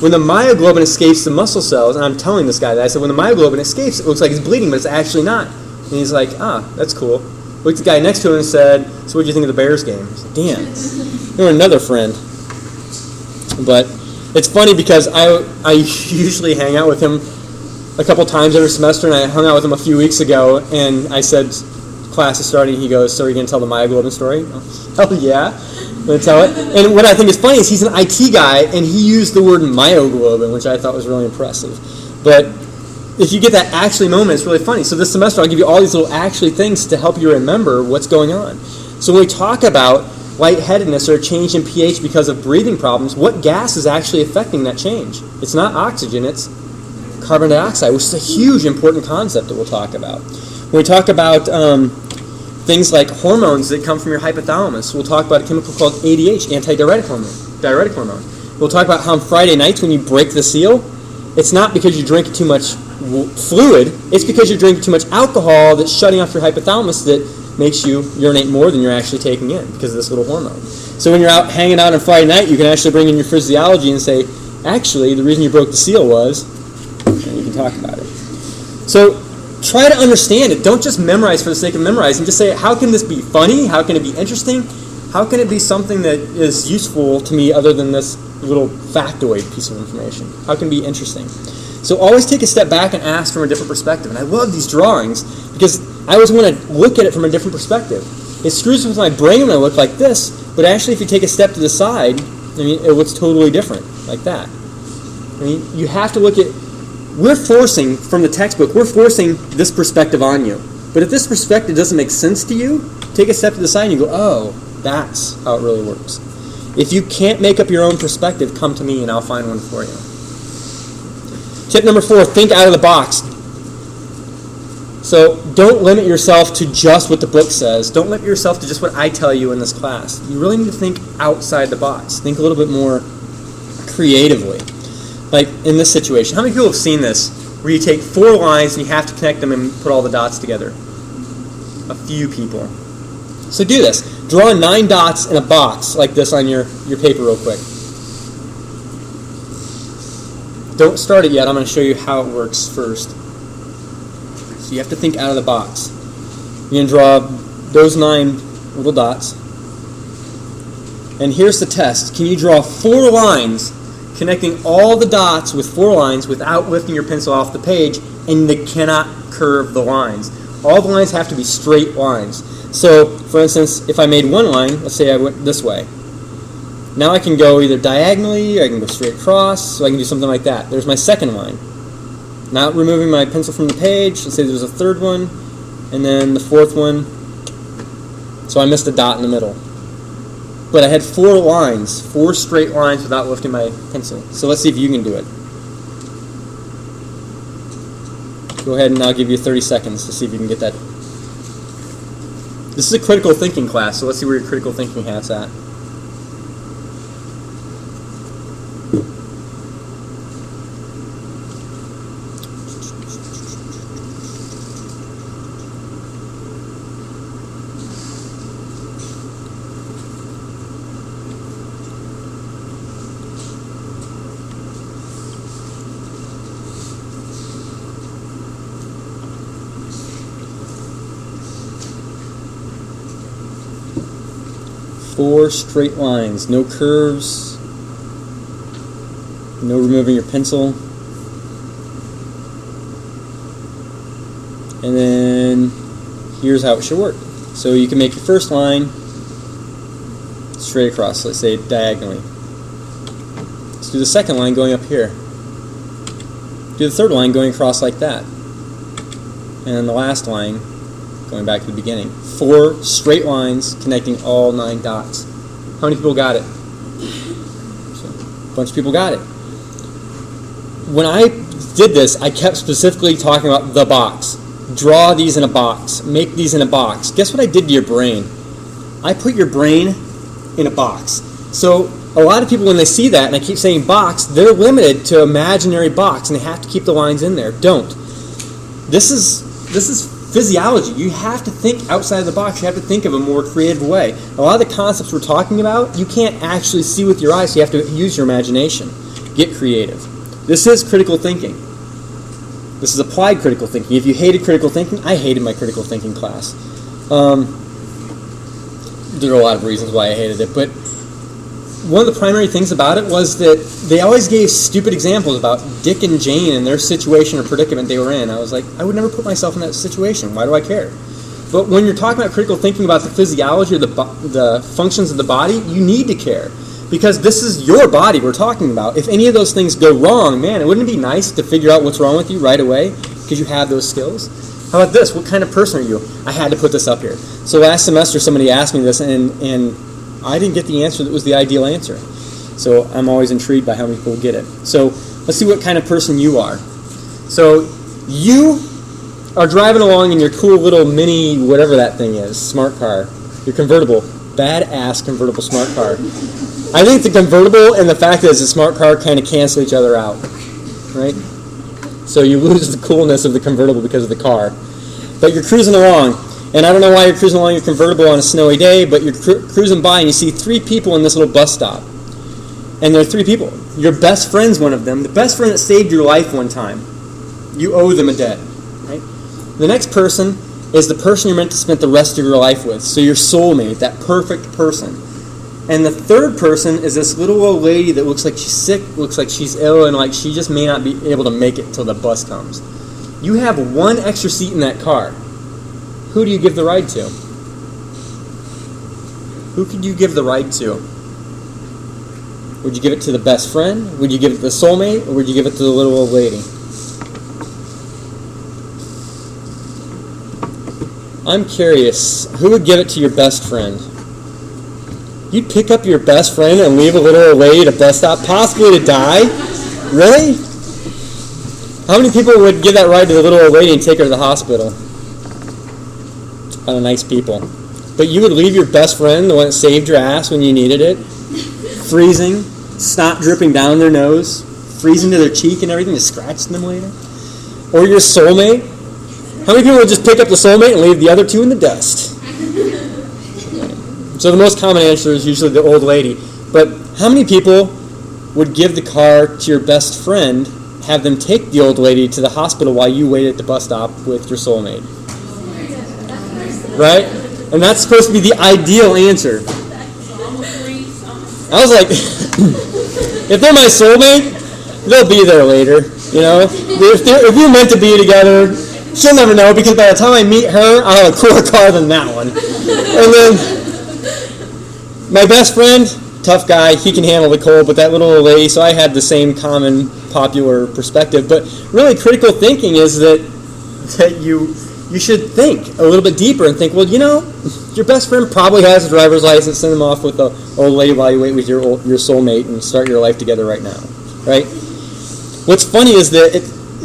When the myoglobin escapes the muscle cells, and I'm telling this guy that, I said, when the myoglobin escapes, it looks like it's bleeding, but it's actually not. And he's like, that's cool. Looked at the guy next to him and said, so what do you think of the Bears game? I said, damn, you're another friend. But it's funny because I usually hang out with him a couple times every semester, and I hung out with him a few weeks ago, and I said, class is starting, he goes, so are you going to tell the myoglobin story? Oh, yeah. I'm going to tell it. And what I think is funny is he's an IT guy, and he used the word myoglobin, which I thought was really impressive. But if you get that actually moment, it's really funny. So this semester, I'll give you all these little actually things to help you remember what's going on. So when we talk about lightheadedness or a change in pH because of breathing problems, what gas is actually affecting that change? It's not oxygen, it's carbon dioxide, which is a huge important concept that we'll talk about. When we talk about things like hormones that come from your hypothalamus, we'll talk about a chemical called ADH, antidiuretic hormone. We'll talk about how on Friday nights when you break the seal, it's not because you drink too much fluid, it's because you're drinking too much alcohol that's shutting off your hypothalamus that makes you urinate more than you're actually taking in because of this little hormone. So when you're out hanging out on Friday night, you can actually bring in your physiology and say, actually, the reason you broke the seal was, and you can talk about it. So try to understand it. Don't just memorize for the sake of memorizing. Just say, how can this be funny? How can it be interesting? How can it be something that is useful to me other than this little factoid piece of information? How can it be interesting? So always take a step back and ask from a different perspective. And I love these drawings because I always want to look at it from a different perspective. It screws with my brain when I look like this, but actually if you take a step to the side, it looks totally different, like that. You have to look at, we're forcing, from the textbook, we're forcing this perspective on you. But if this perspective doesn't make sense to you, take a step to the side and you go, oh, that's how it really works. If you can't make up your own perspective, come to me and I'll find one for you. Tip number 4, think out of the box. So don't limit yourself to just what the book says. Don't limit yourself to just what I tell you in this class. You really need to think outside the box. Think a little bit more creatively. Like in this situation, how many people have seen this where you take 4 lines and you have to connect them and put all the dots together? A few people. So do this. Draw 9 dots in a box like this on your paper real quick. Don't start it yet. I'm going to show you how it works first. So you have to think out of the box. You're going to draw those 9 little dots. And here's the test. Can you draw 4 lines connecting all the dots with 4 lines without lifting your pencil off the page, and they cannot curve the lines? All the lines have to be straight lines. So, for instance, if I made one line, let's say I went this way. Now I can go either diagonally, or I can go straight across, so I can do something like that. There's my second line. Not removing my pencil from the page, let's say there's a third one, And then the fourth one, so I missed a dot in the middle. But I had 4 lines, 4 straight lines without lifting my pencil. So let's see if you can do it. Go ahead and I'll give you 30 seconds to see if you can get that. This is a critical thinking class, so let's see where your critical thinking hat's at. Four straight lines, no curves, no removing your pencil. And then here's how it should work. So you can make your first line straight across, let's say diagonally. Let's do the second line going up here. Do the third line going across like that. And then the last line going back to the beginning. 4 straight lines connecting all 9 dots. How many people got it? So, a bunch of people got it. When I did this, I kept specifically talking about the box. Draw these in a box. Make these in a box. Guess what I did to your brain? I put your brain in a box. So a lot of people, when they see that, and I keep saying box, they're limited to imaginary box, and they have to keep the lines in there. Don't. This is physiology. You have to think outside of the box. You have to think of a more creative way. A lot of the concepts we're talking about, you can't actually see with your eyes, so you have to use your imagination. Get creative. This is critical thinking. This is applied critical thinking. If you hated critical thinking, I hated my critical thinking class. There are a lot of reasons why I hated it, but one of the primary things about it was that they always gave stupid examples about Dick and Jane and their situation or predicament they were in. I was like, I would never put myself in that situation. Why do I care? But when you're talking about critical thinking about the physiology or the functions of the body, you need to care. Because this is your body we're talking about. If any of those things go wrong, man, wouldn't it be nice to figure out what's wrong with you right away because you have those skills? How about this? What kind of person are you? I had to put this up here. So last semester somebody asked me this, and I didn't get the answer that was the ideal answer. So I'm always intrigued by how many people get it. So let's see what kind of person you are. So you are driving along in your cool little mini, whatever that thing is, smart car, your convertible, badass convertible smart car. I think the convertible and the fact that it's a smart car kind of cancel each other out, right? So you lose the coolness of the convertible because of the car. But you're cruising along, and I don't know why you're cruising along your convertible on a snowy day, but you're cruising by and you see 3 people in this little bus stop. And there are 3 people. Your best friend's one of them. The best friend that saved your life one time. You owe them a debt, right? The next person is the person you're meant to spend the rest of your life with. So your soulmate, that perfect person. And the third person is this little old lady that looks like she's sick, looks like she's ill, and like she just may not be able to make it till the bus comes. You have 1 extra seat in that car. Who do you give the ride to? Who could you give the ride to? Would you give it to the best friend? Would you give it to the soulmate? Or would you give it to the little old lady? I'm curious, who would give it to your best friend? You'd pick up your best friend and leave a little old lady at a bus stop, possibly to die? Really? How many people would give that ride to the little old lady and take her to the hospital? A lot of nice people. But you would leave your best friend, the one that saved your ass when you needed it, freezing, snot dripping down their nose, freezing to their cheek and everything to scratch them later? Or your soulmate? How many people would just pick up the soulmate and leave the other 2 in the dust? So the most common answer is usually the old lady. But how many people would give the car to your best friend, have them take the old lady to the hospital while you wait at the bus stop with your soulmate? Right? And that's supposed to be the ideal answer. I was like, if they're my soulmate, they'll be there later. You know, if you're meant to be together, she'll never know, because by the time I meet her, I'll have a cooler car than that one. And then my best friend, tough guy, he can handle the cold, but that little old lady, so I had the same common popular perspective. But really critical thinking is that you you should think a little bit deeper and think, well, you know, your best friend probably has a driver's license. Send them off with the old lady while you wait with your soulmate and start your life together right now, right? What's funny is that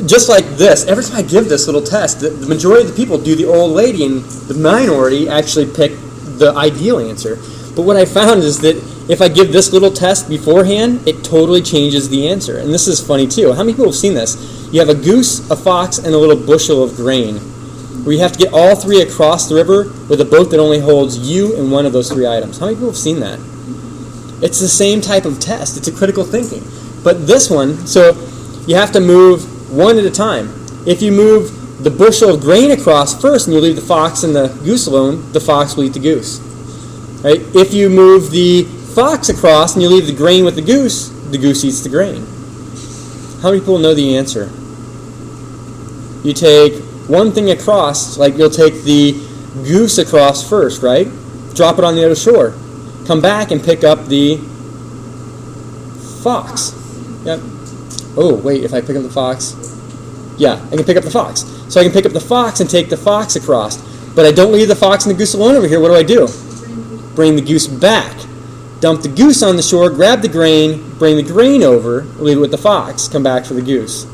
just like this, every time I give this little test, the majority of the people do the old lady, and the minority actually pick the ideal answer. But what I found is that if I give this little test beforehand, it totally changes the answer. And this is funny too. How many people have seen this? You have a goose, a fox, and a little bushel of grain, where you have to get all three across the river with a boat that only holds you and one of those three items. How many people have seen that? It's the same type of test. It's a critical thinking. But this one, so you have to move one at a time. If you move the bushel of grain across first and you leave the fox and the goose alone, the fox will eat the goose. Right? If you move the fox across and you leave the grain with the goose eats the grain. How many people know the answer? You take one thing across, like you'll take the goose across first, right? Drop it on the other shore. Come back and pick up the fox. Yep. Oh, wait, if I pick up the fox, yeah, I can pick up the fox. So I can pick up the fox and take the fox across. But I don't leave the fox and the goose alone over here. What do? Bring the goose back. Dump the goose on the shore, grab the grain, bring the grain over, leave it with the fox, come back for the goose.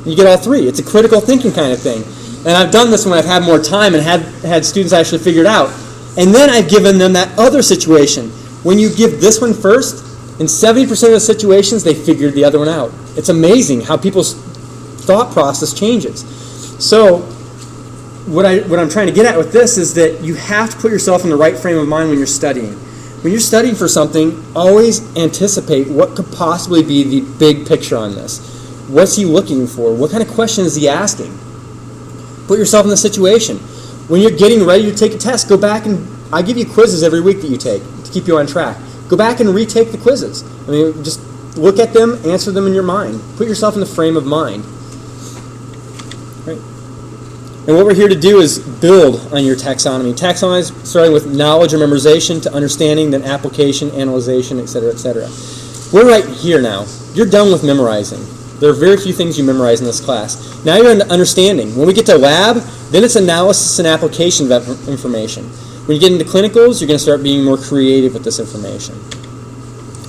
You get all three. It's a critical thinking kind of thing. And I've done this when I've had more time and had students actually figure it out. And then I've given them that other situation. When you give this one first, in 70% of the situations, they figured the other one out. It's amazing how people's thought process changes. So what I'm trying to get at with this is that you have to put yourself in the right frame of mind when you're studying. When you're studying for something, always anticipate what could possibly be the big picture on this. What's he looking for? What kind of question is he asking? Put yourself in the situation. When you're getting ready to take a test, go back and I give you quizzes every week that you take to keep you on track. Go back and retake the quizzes. I mean, just look at them, answer them in your mind. Put yourself in the frame of mind. Right? And what we're here to do is build on your taxonomy. Taxonomy is starting with knowledge or memorization to understanding, then application, analyzation, etc., etc. We're right here now. You're done with memorizing. There are very few things you memorize in this class. Now you're into understanding. When we get to lab, then it's analysis and application of that information. When you get into clinicals, you're going to start being more creative with this information.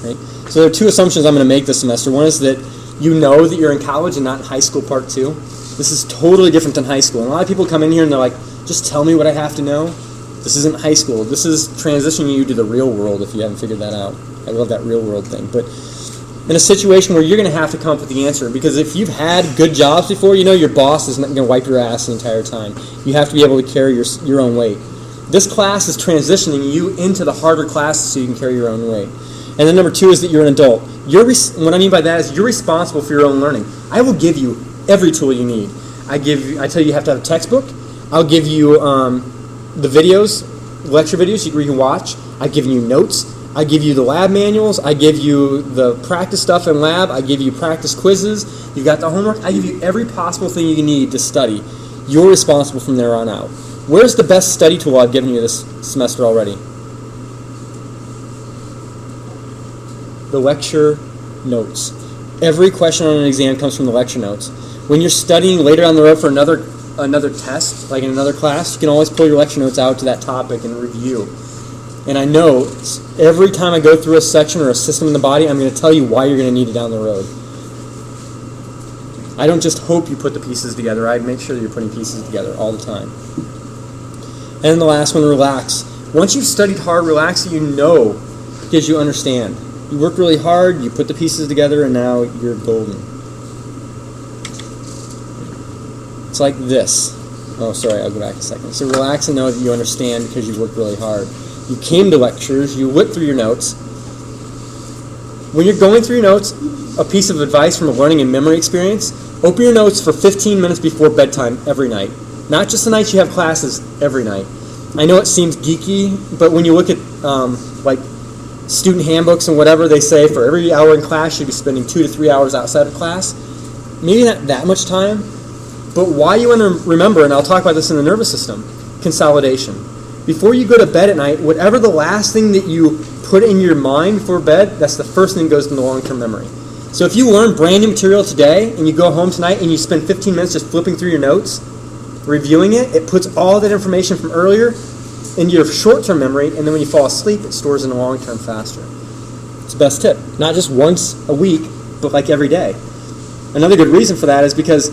Right? So there are two assumptions I'm going to make this semester. One is that you know that you're in college and not in high school part 2. This is totally different than high school. And a lot of people come in here and they're like, just tell me what I have to know. This isn't high school. This is transitioning you to the real world if you haven't figured that out. I love that real world thing. But in a situation where you're going to have to come up with the answer, because if you've had good jobs before, you know your boss is not going to wipe your ass the entire time. You have to be able to carry your own weight. This class is transitioning you into the harder classes so you can carry your own weight. And then number 2 is that you're an adult. What I mean by that is you're responsible for your own learning. I will give you every tool you need. I tell you have to have a textbook. I'll give you the videos, lecture videos where you can watch. I've given you notes. I give you the lab manuals. I give you the practice stuff in lab. I give you practice quizzes. You've got the homework. I give you every possible thing you need to study. You're responsible from there on out. Where's the best study tool I've given you this semester already? The lecture notes. Every question on an exam comes from the lecture notes. When you're studying later down the road for another test, like in another class, you can always pull your lecture notes out to that topic and review. And I know every time I go through a section or a system in the body, I'm going to tell you why you're going to need it down the road. I don't just hope you put the pieces together. I make sure that you're putting pieces together all the time. And then the last one, relax. Once you've studied hard, relax so you know, because you understand. You work really hard, you put the pieces together, and now you're golden. It's like this. Oh, sorry, I'll go back a second. So relax and know that you understand because you worked really hard. You came to lectures, you went through your notes. When you're going through your notes, a piece of advice from a learning and memory experience, open your notes for 15 minutes before bedtime every night. Not just the nights you have classes, every night. I know it seems geeky, but when you look at like student handbooks and whatever, they say for every hour in class, you'd be spending 2 to 3 hours outside of class. Maybe not that much time, but why you want to remember, and I'll talk about this in the nervous system, consolidation. Before you go to bed at night, whatever the last thing that you put in your mind before bed, that's the first thing that goes into long-term memory. So if you learn brand new material today and you go home tonight and you spend 15 minutes just flipping through your notes, reviewing it, it puts all that information from earlier into your short-term memory, and then when you fall asleep, it stores in the long-term faster. It's the best tip. Not just once a week, but like every day. Another good reason for that is because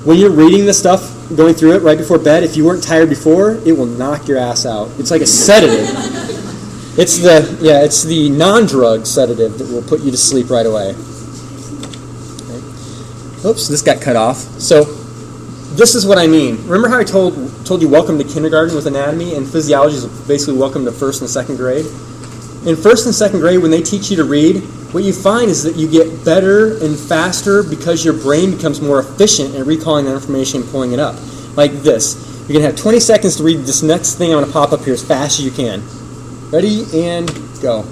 when you're reading this stuff, going through it right before bed, if you weren't tired before, it will knock your ass out. It's like a sedative. It's the non-drug sedative that will put you to sleep right away. Okay. Oops, this got cut off. So this is what I mean. Remember how I told you welcome to kindergarten with anatomy, and physiology is basically welcome to first and second grade? In first and second grade, when they teach you to read, what you find is that you get better and faster because your brain becomes more efficient in recalling that information and pulling it up. Like this. You're going to have 20 seconds to read this next thing I'm going to pop up here as fast as you can. Ready, and go.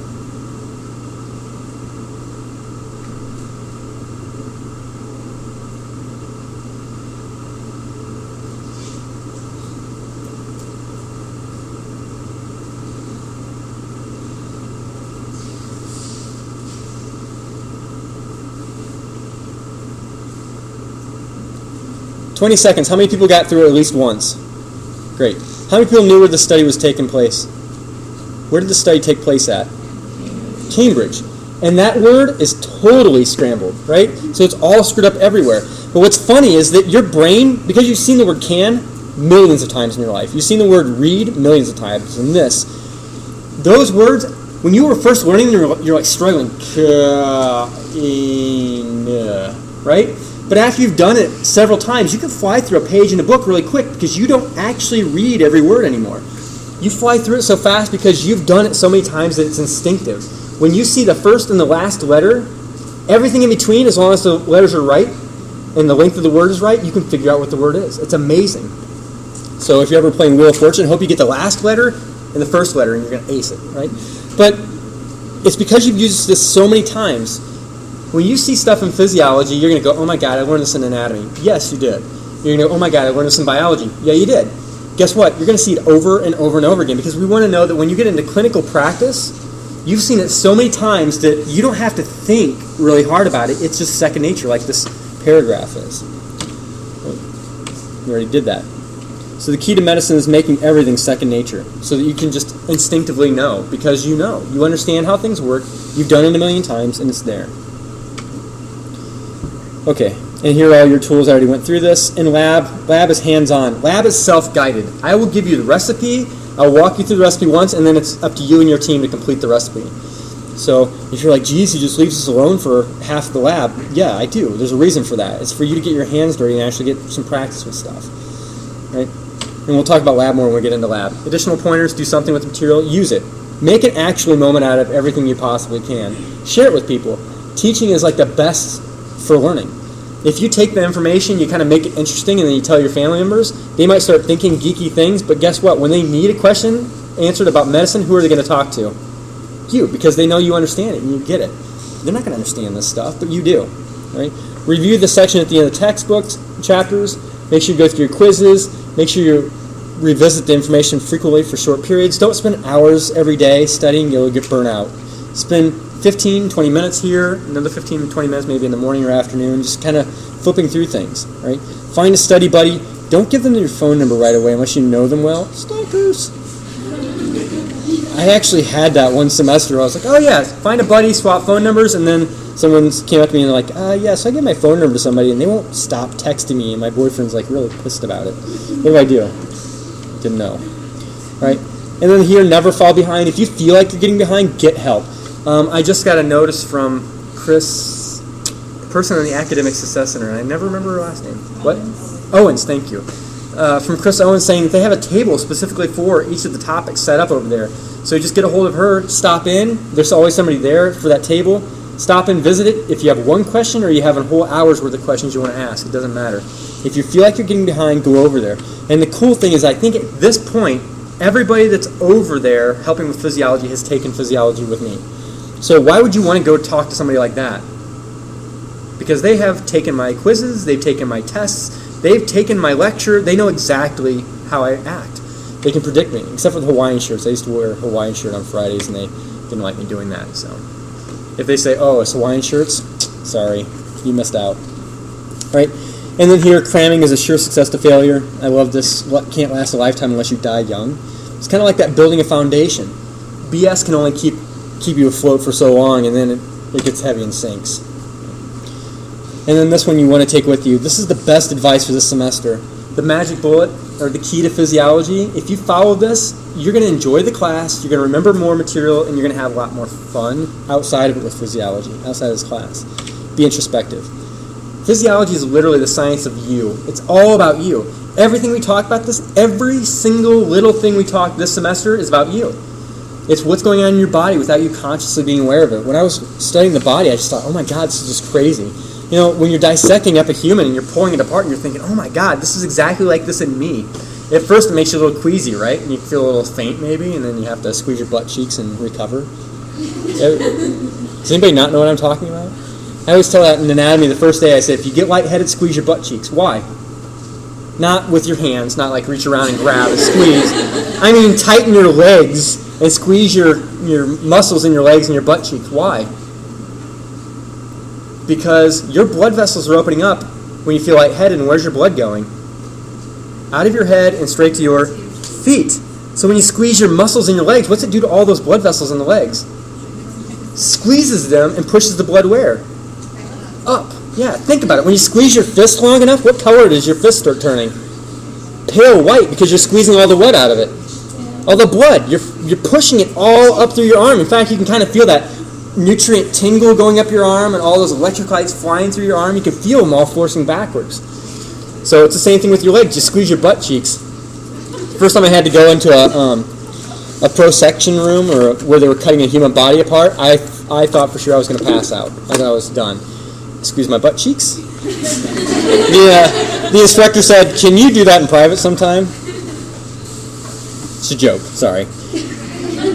"20 seconds. How many people got through it at least once? Great. How many people knew where the study was taking place? Where did the study take place at? Cambridge. And that word is totally scrambled, right? So it's all screwed up everywhere. But what's funny is that your brain, because you've seen the word can millions of times in your life, you've seen the word read millions of times, and those words, when you were first learning, you're like struggling, right? But after you've done it several times, you can fly through a page in a book really quick because you don't actually read every word anymore. You fly through it so fast because you've done it so many times that it's instinctive. When you see the first and the last letter, everything in between, as long as the letters are right and the length of the word is right, you can figure out what the word is. It's amazing. So if you're ever playing Wheel of Fortune, hope you get the last letter and the first letter and you're going to ace it, right? But it's because you've used this so many times. When you see stuff in physiology, you're going to go, oh my God, I learned this in anatomy. Yes, you did. You're going to go, oh my God, I learned this in biology. Yeah, you did. Guess what? You're going to see it over and over and over again because we want to know that when you get into clinical practice, you've seen it so many times that you don't have to think really hard about it. It's just second nature, like this paragraph is. We already did that. So the key to medicine is making everything second nature so that you can just instinctively know because you know. You understand how things work. You've done it a million times, and it's there. Okay, and here are all your tools. I already went through this. In lab is hands-on. Lab is self-guided. I will give you the recipe. I'll walk you through the recipe once, and then it's up to you and your team to complete the recipe. So if you're like, geez, he just leaves us alone for half the lab. Yeah, I do. There's a reason for that. It's for you to get your hands dirty and actually get some practice with stuff. Right? And we'll talk about lab more when we get into lab. Additional pointers, do something with the material, use it. Make an actual moment out of everything you possibly can. Share it with people. Teaching is like the best for learning. If you take the information, you kind of make it interesting, and then you tell your family members, they might start thinking geeky things, but guess what? When they need a question answered about medicine, who are they going to talk to? You, because they know you understand it and you get it. They're not going to understand this stuff, but you do. Right? Review the section at the end of the textbooks, chapters. Make sure you go through your quizzes. Make sure you revisit the information frequently for short periods. Don't spend hours every day studying. You'll get burnt out. Spend 15, 20 minutes here, another 15, 20 minutes maybe in the morning or afternoon, just kind of flipping through things, right? Find a study buddy. Don't give them your phone number right away unless you know them well. Stalkers. I actually had that one semester. I was like, oh yeah, find a buddy, swap phone numbers, and then someone came up to me and they're like, yeah, so I give my phone number to somebody and they won't stop texting me, and my boyfriend's like really pissed about it. What do I do? Didn't know, right? And then here, never fall behind. If you feel like you're getting behind, get help. I just got a notice from Chris, the person on the Academic Success Center, and I never remember her last name. What? Owens, thank you. From Chris Owens saying that they have a table specifically for each of the topics set up over there. So just get a hold of her, stop in. There's always somebody there for that table. Stop in, visit it. If you have one question or you have a whole hour's worth of questions you want to ask, it doesn't matter. If you feel like you're getting behind, go over there. And the cool thing is, I think at this point, everybody that's over there helping with physiology has taken physiology with me. So why would you want to go talk to somebody like that? Because they have taken my quizzes, they've taken my tests, they've taken my lecture, they know exactly how I act. They can predict me, except for the Hawaiian shirts. I used to wear a Hawaiian shirt on Fridays, and they didn't like me doing that. So if they say, oh, it's Hawaiian shirts, sorry, you missed out. Right? And then here, cramming is a sure success to failure. I love this. What can't last a lifetime unless you die young. It's kind of like that building a foundation. BS can only keep you afloat for so long, and then it gets heavy and sinks. And then this one you want to take with you. This is the best advice for this semester. The magic bullet, or the key to physiology. If you follow this, you're going to enjoy the class, you're going to remember more material, and you're going to have a lot more fun outside of it with physiology, outside of this class. Be introspective. Physiology is literally the science of you. It's all about you. Everything we talk about this, every single little thing we talk this semester is about you. It's what's going on in your body without you consciously being aware of it. When I was studying the body, I just thought, oh my God, this is just crazy. You know, when you're dissecting up a human and you're pulling it apart and you're thinking, oh my God, this is exactly like this in me. At first it makes you a little queasy, right? And you feel a little faint maybe, and then you have to squeeze your butt cheeks and recover. Does anybody not know what I'm talking about? I always tell that in anatomy the first day. I say, if you get lightheaded, squeeze your butt cheeks. Why? Not with your hands, not like reach around and grab and squeeze. I mean tighten your legs and squeeze your muscles in your legs and your butt cheeks. Why? Because your blood vessels are opening up when you feel lightheaded, and where's your blood going? Out of your head and straight to your feet. So when you squeeze your muscles in your legs, what's it do to all those blood vessels in the legs? Squeezes them and pushes the blood where? Up. Yeah, think about it. When you squeeze your fist long enough, what color does your fist start turning? Pale white, because you're squeezing all the what out of it? All the blood. You're pushing it all up through your arm. In fact, you can kind of feel that nutrient tingle going up your arm and all those electrolytes flying through your arm. You can feel them all forcing backwards. So it's the same thing with your legs. You squeeze your butt cheeks. First time I had to go into a pro-section room, or where they were cutting a human body apart, I thought for sure I was going to pass out. I thought I was done. Squeeze my butt cheeks. The instructor said, "Can you do that in private sometime?" It's a joke. Sorry.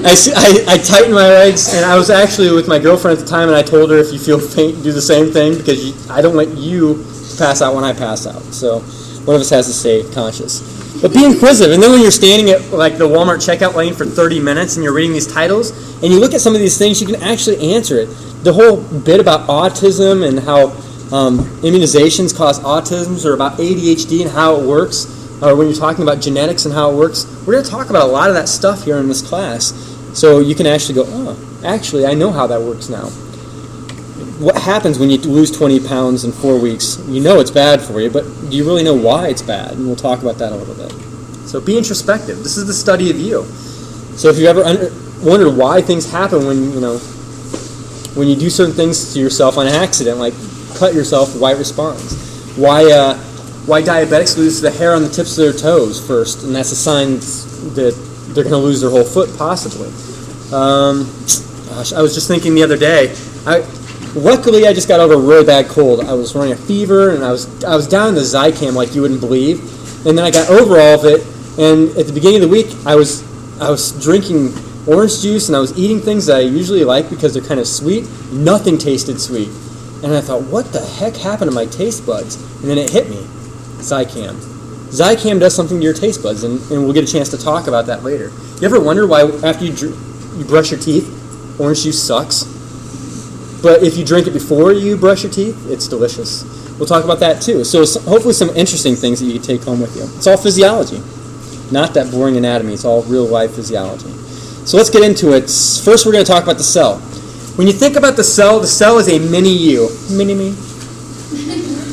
I tightened my legs, and I was actually with my girlfriend at the time, and I told her, if you feel faint, do the same thing, because I don't want you to pass out when I pass out. So one of us has to stay conscious. But be inquisitive. And then when you're standing at like the Walmart checkout lane for 30 minutes and you're reading these titles, and you look at some of these things, you can actually answer it. The whole bit about autism and how immunizations cause autism, or about ADHD and how it works, or when you're talking about genetics and how it works, we're going to talk about a lot of that stuff here in this class. So you can actually go, oh, actually, I know how that works now. What happens when you lose 20 pounds in 4 weeks? You know it's bad for you, but do you really know why it's bad? And we'll talk about that a little bit. So be introspective. This is the study of you. So if you ever wondered why things happen when you do certain things to yourself on accident, like cut yourself, why it responds. Why diabetics lose the hair on the tips of their toes first, and that's a sign that they're going to lose their whole foot, possibly. I was just thinking the other day, luckily I just got over a really bad cold. I was running a fever, and I was down in the Zicam like you wouldn't believe, and then I got over all of it, and at the beginning of the week I was drinking orange juice, and I was eating things that I usually like because they're kind of sweet. Nothing tasted sweet. And I thought, what the heck happened to my taste buds? And then it hit me. Zicam. Zicam does something to your taste buds, and we'll get a chance to talk about that later. You ever wonder why after you brush your teeth, orange juice sucks? But if you drink it before you brush your teeth, it's delicious. We'll talk about that too. So hopefully some interesting things that you can take home with you. It's all physiology. Not that boring anatomy. It's all real life physiology. So let's get into it. First we're going to talk about the cell. When you think about the cell is a mini you. Mini me.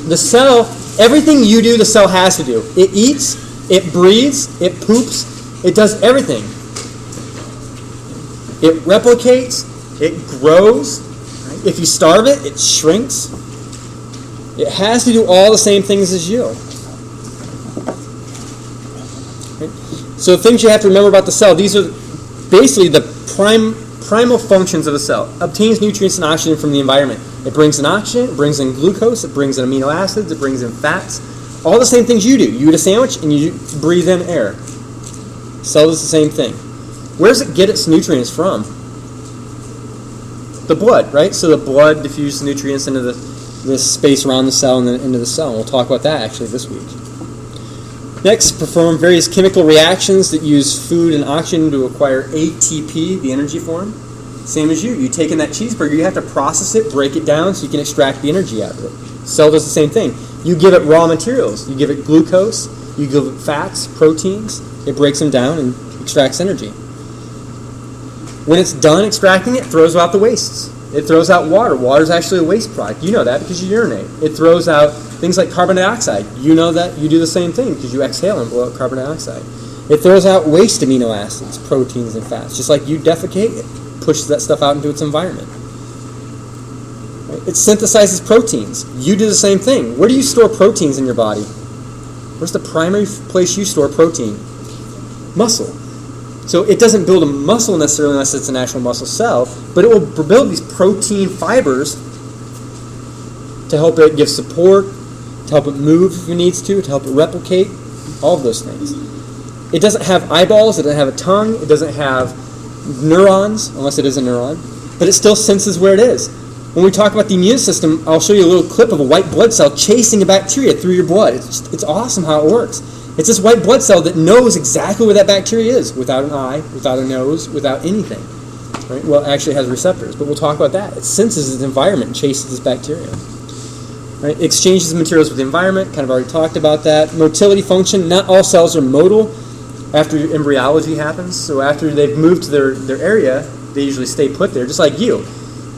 The cell, everything you do, the cell has to do. It eats, it breathes, it poops, it does everything. It replicates, it grows. Right? If you starve it, it shrinks. It has to do all the same things as you. Right? So things you have to remember about the cell, these are basically the primal functions of a cell. Obtains nutrients and oxygen from the environment. It brings in oxygen, it brings in glucose, it brings in amino acids, it brings in fats. All the same things you do. You eat a sandwich and you breathe in air. Cell does the same thing. Where does it get its nutrients from? The blood, right? So the blood diffuses nutrients into the space around the cell and then into the cell. And we'll talk about that actually this week. Next, perform various chemical reactions that use food and oxygen to acquire ATP, the energy form. Same as you. You take in that cheeseburger, you have to process it, break it down so you can extract the energy out of it. Cell does the same thing. You give it raw materials. You give it glucose, you give it fats, proteins. It breaks them down and extracts energy. When it's done extracting it throws out the wastes. It throws out water. Water is actually a waste product. You know that because you urinate. It throws out things like carbon dioxide. You know that. You do the same thing because you exhale and blow out carbon dioxide. It throws out waste amino acids, proteins, and fats. Just like you defecate, it pushes that stuff out into its environment. Right? It synthesizes proteins. You do the same thing. Where do you store proteins in your body? Where's the primary place you store protein? Muscle. So it doesn't build a muscle necessarily unless it's an actual muscle cell, but it will build these protein fibers to help it give support, to help it move if it needs to help it replicate, all of those things. It doesn't have eyeballs, it doesn't have a tongue, it doesn't have neurons, unless it is a neuron, but it still senses where it is. When we talk about the immune system, I'll show you a little clip of a white blood cell chasing a bacteria through your blood. It's awesome how it works. It's this white blood cell that knows exactly where that bacteria is, without an eye, without a nose, without anything. Right? Well, it actually has receptors, but we'll talk about that. It senses its environment and chases this bacteria. Right? It exchanges materials with the environment, kind of already talked about that. Motility function, not all cells are motile after embryology happens. So after they've moved to their area, they usually stay put there, just like you.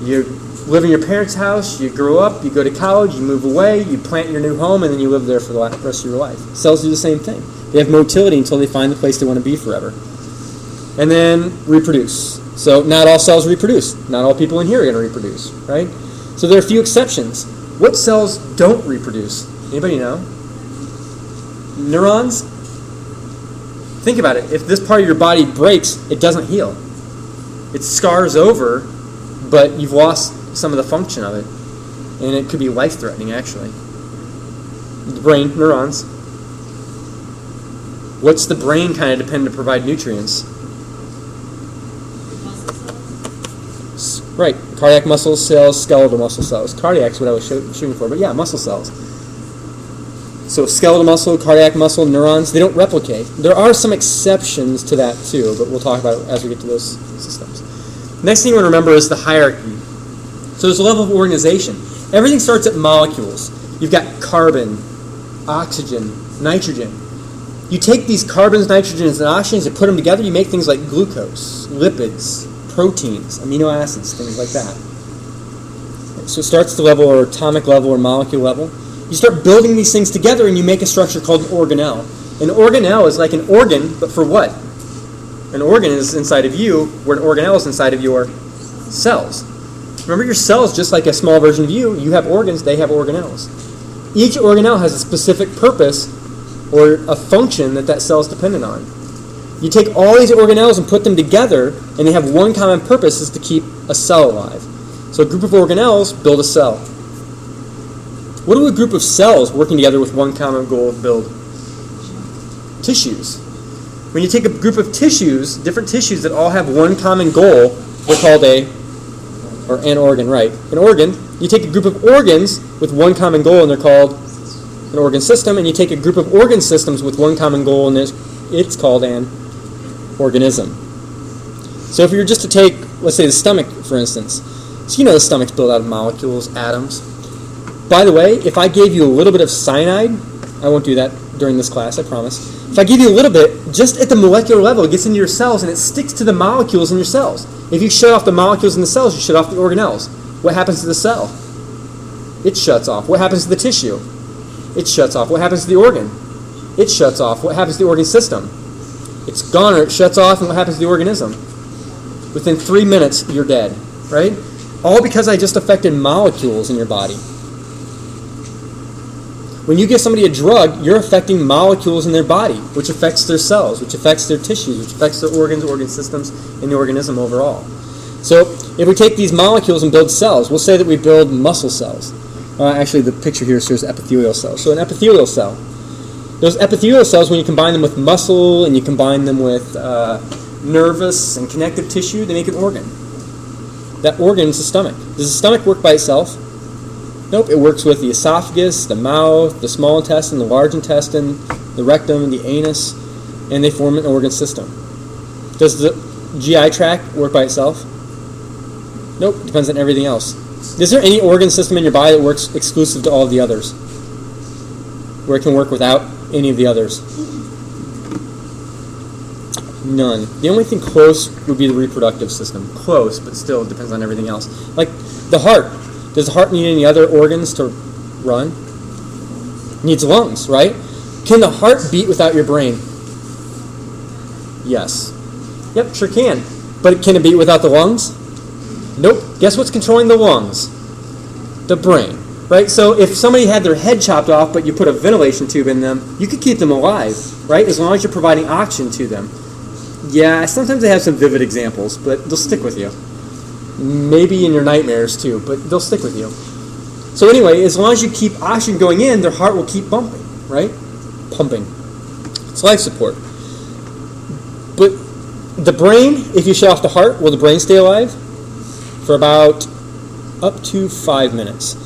You live in your parents' house, you grow up, you go to college, you move away, you plant your new home, and then you live there for the rest of your life. Cells do the same thing. They have motility until they find the place they want to be forever. And then reproduce. So not all cells reproduce. Not all people in here are going to reproduce, right? So there are a few exceptions. What cells don't reproduce? Anybody know? Neurons? Think about it. If this part of your body breaks, it doesn't heal. It scars over, but you've lost some of the function of it. And it could be life-threatening, actually. The brain, neurons. What's the brain kind of depend to provide nutrients? Right, cardiac muscle cells, skeletal muscle cells. Cardiac's what I was shooting for, but yeah, muscle cells. So skeletal muscle, cardiac muscle, neurons, they don't replicate. There are some exceptions to that too, but we'll talk about it as we get to those systems. Next thing you want to remember is the hierarchy. So there's a level of organization. Everything starts at molecules. You've got carbon, oxygen, nitrogen. You take these carbons, nitrogens, and oxygens and put them together, you make things like glucose, lipids, proteins, amino acids, things like that. So it starts at the level or atomic level or molecule level. You start building these things together and you make a structure called an organelle. An organelle is like an organ, but for what? An organ is inside of you, where an organelle is inside of your cells. Remember, your cells, just like a small version of you, you have organs, they have organelles. Each organelle has a specific purpose or a function that cell is dependent on. You take all these organelles and put them together, and they have one common purpose, is to keep a cell alive. So a group of organelles build a cell. What do a group of cells working together with one common goal build? Tissues. When you take a group of tissues, different tissues that all have one common goal, they're called an organ, right? An organ. You take a group of organs with one common goal, and they're called an organ system, and you take a group of organ systems with one common goal, and it's called an organism. So if you were just to take, let's say, the stomach, for instance. So you know the stomach's built out of molecules, atoms. By the way, if I gave you a little bit of cyanide, I won't do that during this class, I promise. If I give you a little bit, just at the molecular level, it gets into your cells and it sticks to the molecules in your cells. If you shut off the molecules in the cells, you shut off the organelles. What happens to the cell? It shuts off. What happens to the tissue? It shuts off. What happens to the organ? It shuts off. What happens to the organ system? It's gone, or it shuts off, and what happens to the organism? Within 3 minutes, you're dead, right? All because I just affected molecules in your body. When you give somebody a drug, you're affecting molecules in their body, which affects their cells, which affects their tissues, which affects their organs, organ systems, and the organism overall. So if we take these molecules and build cells, we'll say that we build muscle cells. Actually, the picture here shows epithelial cells. So an epithelial cell. Those epithelial cells, when you combine them with muscle and you combine them with nervous and connective tissue, they make an organ. That organ is the stomach. Does the stomach work by itself? Nope, it works with the esophagus, the mouth, the small intestine, the large intestine, the rectum, the anus, and they form an organ system. Does the GI tract work by itself? Nope, it depends on everything else. Is there any organ system in your body that works exclusive to all of the others? where it can work without any of the others? None. The only thing close would be the reproductive system. Close, but still it depends on everything else. Like the heart. Does the heart need any other organs to run? Needs lungs, right? Can the heart beat without your brain? Yes. Yep, sure can. But can it beat without the lungs? Nope. Guess what's controlling the lungs? The brain, right? So if somebody had their head chopped off, but you put a ventilation tube in them, you could keep them alive, right? As long as you're providing oxygen to them. Yeah, sometimes they have some vivid examples, but they'll stick with you. Maybe in your nightmares too, but they'll stick with you. So anyway, as long as you keep oxygen going in, their heart will keep bumping, right? Pumping. It's life support. But the brain, if you shut off the heart, will the brain stay alive? For about up to 5 minutes.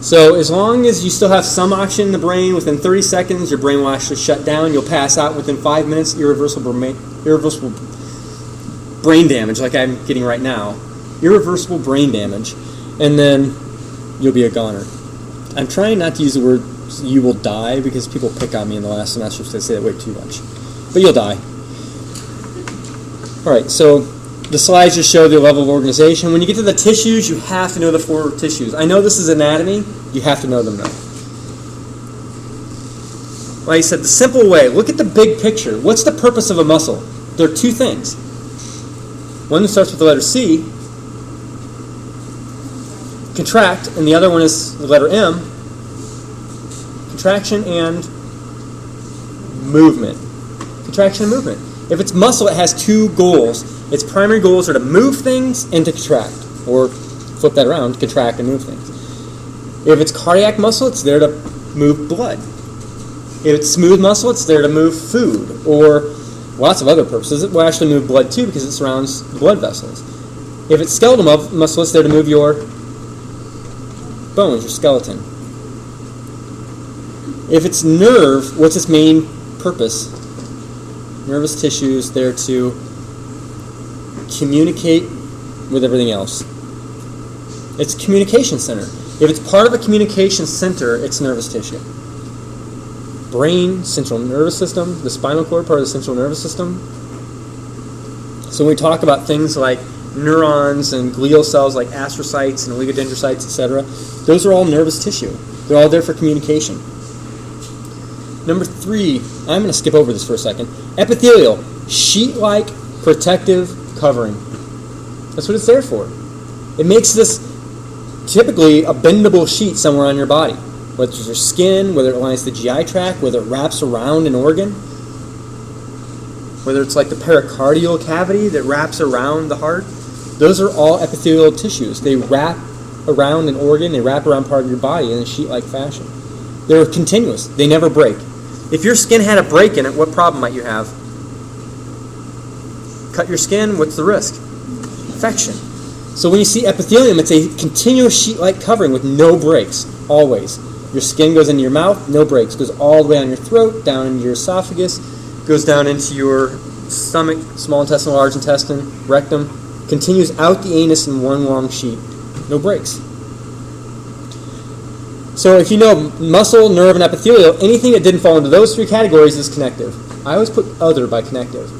So as long as you still have some oxygen in the brain, within 30 seconds, your brain will actually shut down. You'll pass out within 5 minutes, irreversible brain damage, like I'm getting right now. Irreversible brain damage. And then you'll be a goner. I'm trying not to use the word you will die because people pick on me in the last semester if they say that way too much. But you'll die. All right, so the slides just show the level of organization. When you get to the tissues, you have to know the 4 tissues. I know this is anatomy. You have to know them now. Like I said, the simple way, look at the big picture. What's the purpose of a muscle? There are 2 things. One starts with the letter C, contract, and the other one is the letter M, contraction and movement. Contraction and movement. If it's muscle, it has 2 goals. Its primary goals are to move things and to contract, or flip that around, contract and move things. If it's cardiac muscle, it's there to move blood. If it's smooth muscle, it's there to move food, or lots of other purposes. It will actually move blood too because it surrounds the blood vessels. If it's skeletal muscle, it's there to move your bones, your skeleton. If it's nerve, what's its main purpose? Nervous tissue is there to communicate with everything else. It's a communication center. If it's part of a communication center, it's nervous tissue. Brain, central nervous system, the spinal cord, part of the central nervous system. So when we talk about things like neurons and glial cells like astrocytes and oligodendrocytes, etc., those are all nervous tissue. They're all there for communication. Number 3, I'm going to skip over this for a second. Epithelial, sheet-like protective covering. That's what it's there for. It makes this typically a bendable sheet somewhere on your body. Whether it's your skin, whether it lines the GI tract, whether it wraps around an organ, whether it's like the pericardial cavity that wraps around the heart. Those are all epithelial tissues. They wrap around an organ, they wrap around part of your body in a sheet-like fashion. They're continuous. They never break. If your skin had a break in it, what problem might you have? Cut your skin, what's the risk? Infection. So when you see epithelium, it's a continuous sheet-like covering with no breaks, always. Your skin goes into your mouth, no breaks. Goes all the way on your throat, down into your esophagus, goes down into your stomach, small intestine, large intestine, rectum, continues out the anus in one long sheet. No breaks. So if you know muscle, nerve, and epithelial, anything that didn't fall into those 3 categories is connective. I always put other by connective.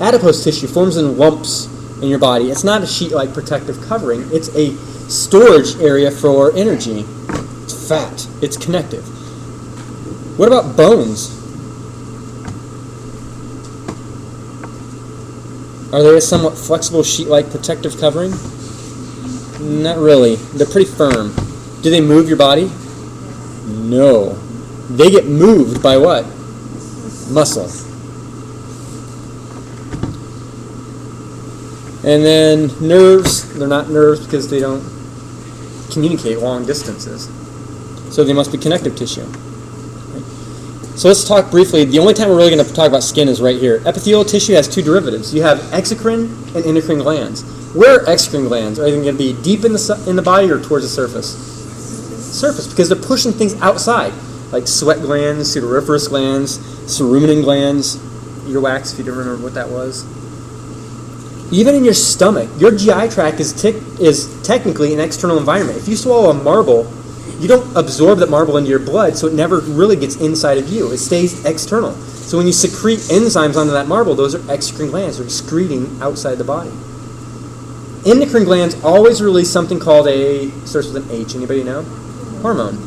Adipose tissue forms in lumps in your body. It's not a sheet-like protective covering. It's a storage area for energy. It's fat. It's connective. What about bones? Are they a somewhat flexible sheet-like protective covering? Not really. They're pretty firm. Do they move your body? No. They get moved by what? Muscle. And then nerves, they're not nerves because they don't communicate long distances. So they must be connective tissue. So let's talk briefly. The only time we're really going to talk about skin is right here. Epithelial tissue has 2 derivatives. You have exocrine and endocrine glands. Where are exocrine glands? Are they going to be deep in the body or towards the surface? Surface, because they're pushing things outside, like sweat glands, sudoriferous glands, cerumen glands, earwax, if you don't remember what that was. Even in your stomach, your GI tract is technically an external environment. If you swallow a marble, you don't absorb that marble into your blood, so it never really gets inside of you. It stays external. So when you secrete enzymes onto that marble, those are exocrine glands. They're excreting outside the body. Endocrine glands always release something called starts with an H. Anybody know? Hormone.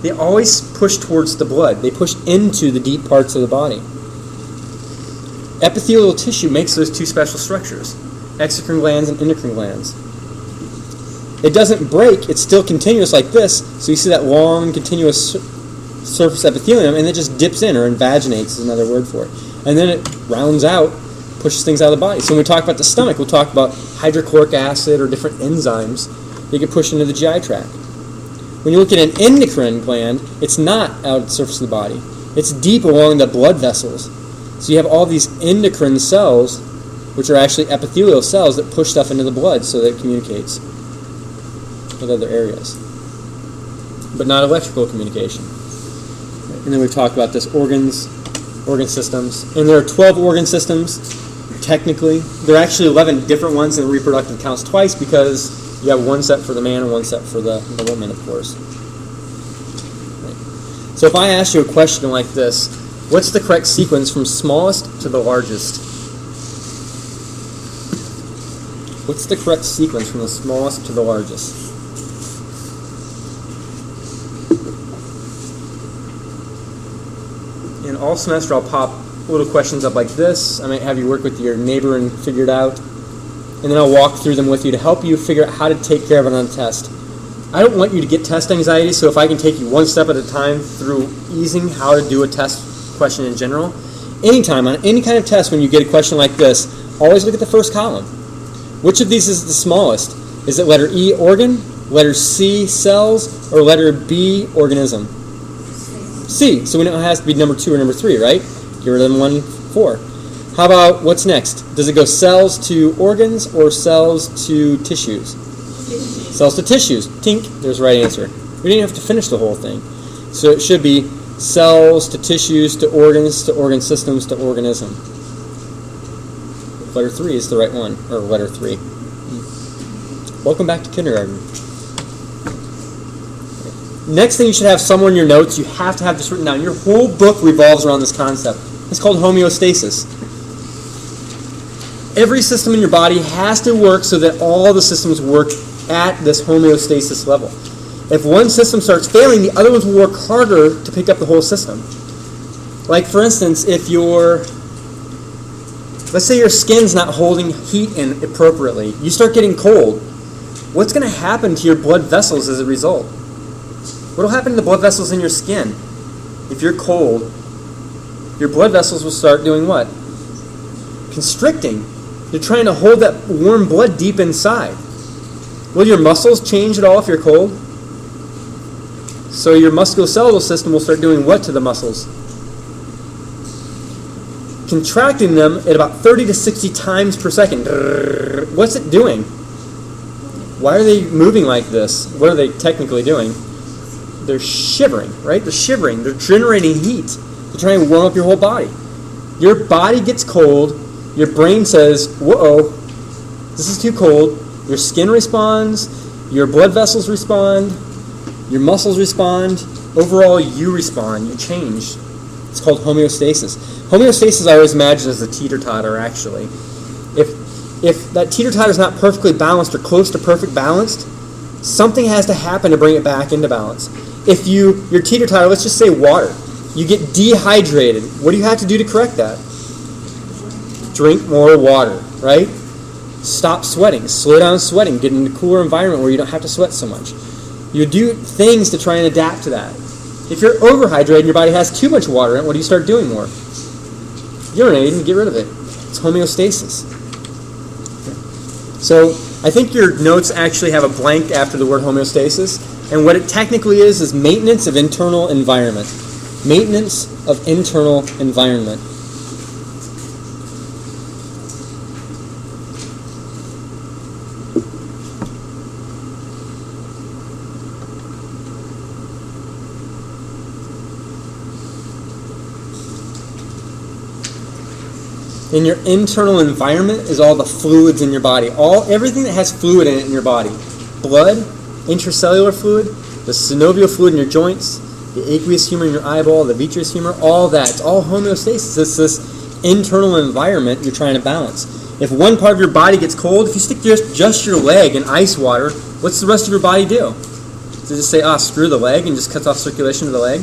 They always push towards the blood. They push into the deep parts of the body. Epithelial tissue makes those two special structures, exocrine glands and endocrine glands. It doesn't break. It's still continuous like this, so you see that long, continuous surface epithelium, and it just dips in, or invaginates is another word for it. And then it rounds out, pushes things out of the body. So when we talk about the stomach, we'll talk about hydrochloric acid or different enzymes that get pushed into the GI tract. When you look at an endocrine gland, it's not out at the surface of the body. It's deep along the blood vessels. So you have all these endocrine cells, which are actually epithelial cells that push stuff into the blood so that it communicates with other areas. But not electrical communication. And then we've talked about this organ systems. And there are 12 organ systems, technically. There are actually 11 different ones, and the reproductive counts twice because you have one set for the man and one set for the woman, of course. Right. So if I ask you a question like this, what's the correct sequence from smallest to the largest? What's the correct sequence from the smallest to the largest? And all semester I'll pop little questions up like this. I might have you work with your neighbor and figure it out. And then I'll walk through them with you to help you figure out how to take care of it on a test. I don't want you to get test anxiety, so if I can take you one step at a time through easing how to do a test question in general, anytime on any kind of test when you get a question like this, always look at the first column. Which of these is the smallest? Is it letter E, organ, letter C, cells, or letter B, organism? C. So we know it has to be number 2 or number 3, right? Get rid of them 1, 4. How about what's next? Does it go cells to organs or cells to tissues? Cells to tissues. Tink. There's the right answer. We didn't have to finish the whole thing. So it should be cells to tissues to organ systems to organism. Letter 3 is the right one, or letter 3. Welcome back to kindergarten. Next thing you should have somewhere in your notes, you have to have this written down. Your whole book revolves around this concept. It's called homeostasis. Every system in your body has to work so that all the systems work at this homeostasis level. If one system starts failing, the other ones will work harder to pick up the whole system. Like for instance, let's say your skin's not holding heat in appropriately. You start getting cold. What's going to happen to your blood vessels as a result? What will happen to the blood vessels in your skin? If you're cold, your blood vessels will start doing what? Constricting. You're trying to hold that warm blood deep inside. Will your muscles change at all if you're cold? So your musculoskeletal system will start doing what to the muscles? Contracting them at about 30 to 60 times per second. What's it doing? Why are they moving like this? What are they technically doing? They're shivering, right? They're shivering. They're generating heat. They're trying to warm up your whole body. Your body gets cold. Your brain says, whoa, this is too cold. Your skin responds. Your blood vessels respond. Your muscles respond. Overall, you respond. You change. It's called homeostasis. Homeostasis I always imagine as a teeter-totter, actually. If that teeter-totter is not perfectly balanced or close to perfect balanced, something has to happen to bring it back into balance. If your teeter-totter, let's just say water, you get dehydrated. What do you have to do to correct that? Drink more water, right? Stop sweating. Slow down sweating. Get in a cooler environment where you don't have to sweat so much. You do things to try and adapt to that. If you're overhydrated and your body has too much water in it, what do you start doing more? Urinate and get rid of it. It's homeostasis. So I think your notes actually have a blank after the word homeostasis. And what it technically is maintenance of internal environment. Maintenance of internal environment. In your internal environment is all the fluids in your body. Everything that has fluid in it in your body. Blood, intracellular fluid, the synovial fluid in your joints, the aqueous humor in your eyeball, the vitreous humor, all that. It's all homeostasis. It's this internal environment you're trying to balance. If one part of your body gets cold, if you stick just your leg in ice water, what's the rest of your body do? Does it just say, screw the leg, and just cuts off circulation to the leg?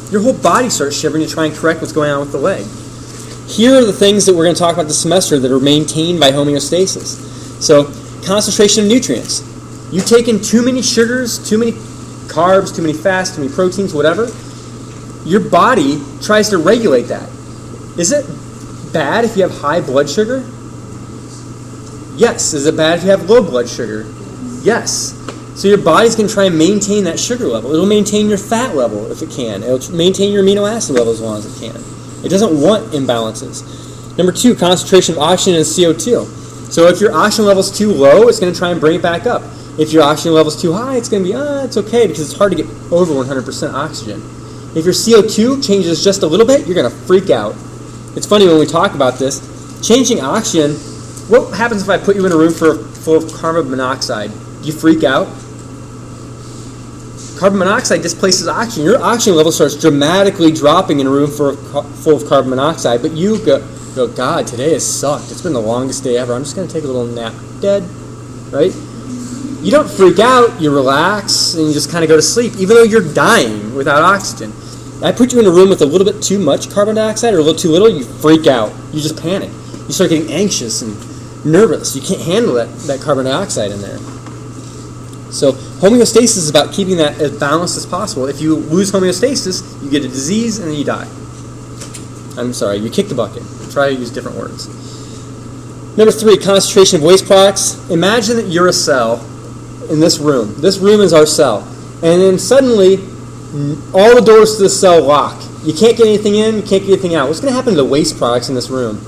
Your whole body starts shivering to try and correct what's going on with the leg. Here are the things that we're going to talk about this semester that are maintained by homeostasis. So, concentration of nutrients. You take in too many sugars, too many carbs, too many fats, too many proteins, whatever, your body tries to regulate that. Is it bad if you have high blood sugar? Yes. Is it bad if you have low blood sugar? Yes. So your body's going to try and maintain that sugar level. It'll maintain your fat level if it can. It'll maintain your amino acid level as long as it can. It doesn't want imbalances. Number 2, concentration of oxygen and CO2. So if your oxygen level is too low, it's going to try and bring it back up. If your oxygen level is too high, it's going to be, it's okay, because it's hard to get over 100% oxygen. If your CO2 changes just a little bit, you're going to freak out. It's funny when we talk about this. Changing oxygen, what happens if I put you in a room full of carbon monoxide? Do you freak out? Carbon monoxide displaces oxygen. Your oxygen level starts dramatically dropping in a room full of carbon monoxide, but you go, God, today has sucked. It's been the longest day ever. I'm just going to take a little nap. Dead. Right? You don't freak out, you relax, and you just kind of go to sleep, even though you're dying without oxygen. I put you in a room with a little bit too much carbon dioxide or a little too little, you freak out. You just panic. You start getting anxious and nervous. You can't handle that carbon dioxide in there. So homeostasis is about keeping that as balanced as possible. If you lose homeostasis, you get a disease and then you die. I'm sorry, you kick the bucket. Try to use different words. Number 3, concentration of waste products. Imagine that you're a cell in this room. This room is our cell. And then suddenly, all the doors to the cell lock. You can't get anything in, you can't get anything out. What's going to happen to the waste products in this room?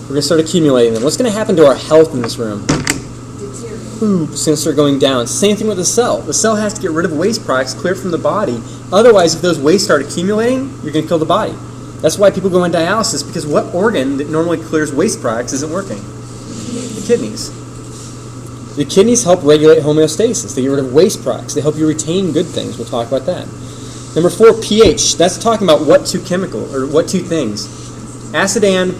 We're going to start accumulating them. What's going to happen to our health in this room? It's going to start going down. Same thing with the cell. The cell has to get rid of waste products, clear from the body. Otherwise, if those wastes start accumulating, you're going to kill the body. That's why people go on dialysis, because what organ that normally clears waste products isn't working? The kidneys. The kidneys help regulate homeostasis. They get rid of waste products. They help you retain good things. We'll talk about that. Number 4, pH. That's talking about what two chemical, or what two things. Acid and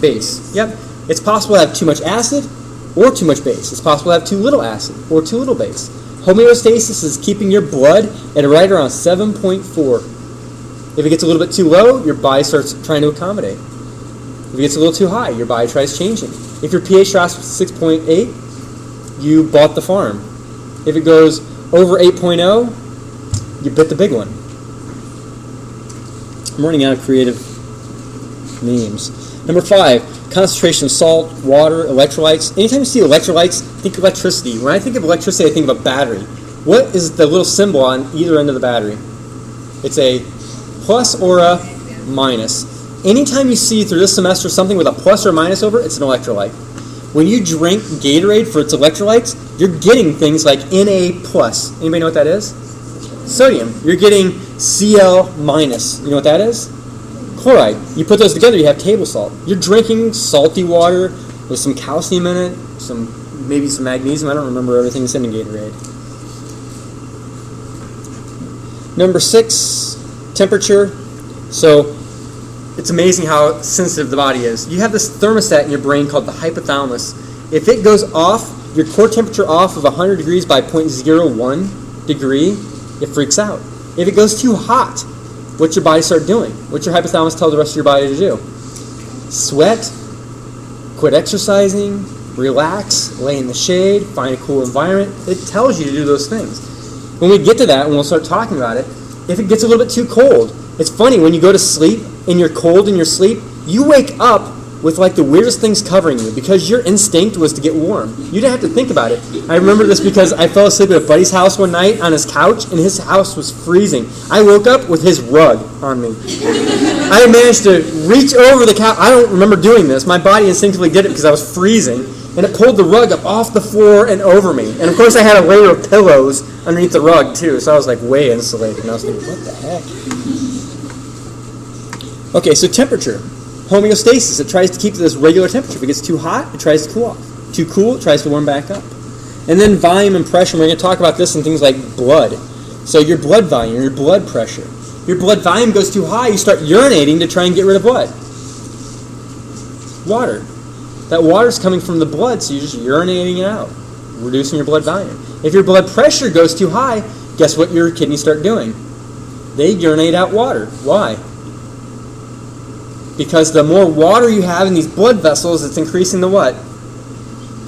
base. Yep. It's possible to have too much acid or too much base. It's possible to have too little acid or too little base. Homeostasis is keeping your blood at right around 7.4. If it gets a little bit too low, your body starts trying to accommodate. If it gets a little too high, your body tries changing. If your pH drops to 6.8, you bought the farm. If it goes over 8.0, you bit the big one. I'm running out of creative memes. Number 5, concentration of salt, water, electrolytes. Anytime you see electrolytes, think electricity. When I think of electricity, I think of a battery. What is the little symbol on either end of the battery? It's a plus or a minus. Anytime you see through this semester something with a plus or minus over it, it's an electrolyte. When you drink Gatorade for its electrolytes, you're getting things like Na+. Anybody know what that is? Sodium. You're getting Cl-. You know what that is? Chloride. You put those together, you have table salt. You're drinking salty water with some calcium in it, maybe some magnesium. I don't remember everything that's in Gatorade. Number 6, temperature. So it's amazing how sensitive the body is. You have this thermostat in your brain called the hypothalamus. If it goes off, your core temperature off of 100 degrees by 0.01 degree, it freaks out. If it goes too hot, what's your body start doing? What's your hypothalamus tell the rest of your body to do? Sweat, quit exercising, relax, lay in the shade, find a cool environment. It tells you to do those things. When we get to that, and we'll start talking about it, if it gets a little bit too cold, it's funny, when you go to sleep and you're cold in your sleep, you wake up with like the weirdest things covering you because your instinct was to get warm. You didn't have to think about it. I remember this because I fell asleep at a buddy's house one night on his couch and his house was freezing. I woke up with his rug on me. I managed to reach over the couch. I don't remember doing this. My body instinctively did it because I was freezing, and it pulled the rug up off the floor and over me. And of course I had a layer of pillows underneath the rug too, so I was like way insulated. And I was thinking, what the heck? Okay, so temperature. Homeostasis, it tries to keep this regular temperature. If it gets too hot, it tries to cool off. Too cool, it tries to warm back up. And then volume and pressure, we're going to talk about this in things like blood. So your blood volume, your blood pressure. Your blood volume goes too high, you start urinating to try and get rid of what? Water. That water's coming from the blood, so you're just urinating it out, reducing your blood volume. If your blood pressure goes too high, guess what your kidneys start doing? They urinate out water. Why? Because the more water you have in these blood vessels, it's increasing the what?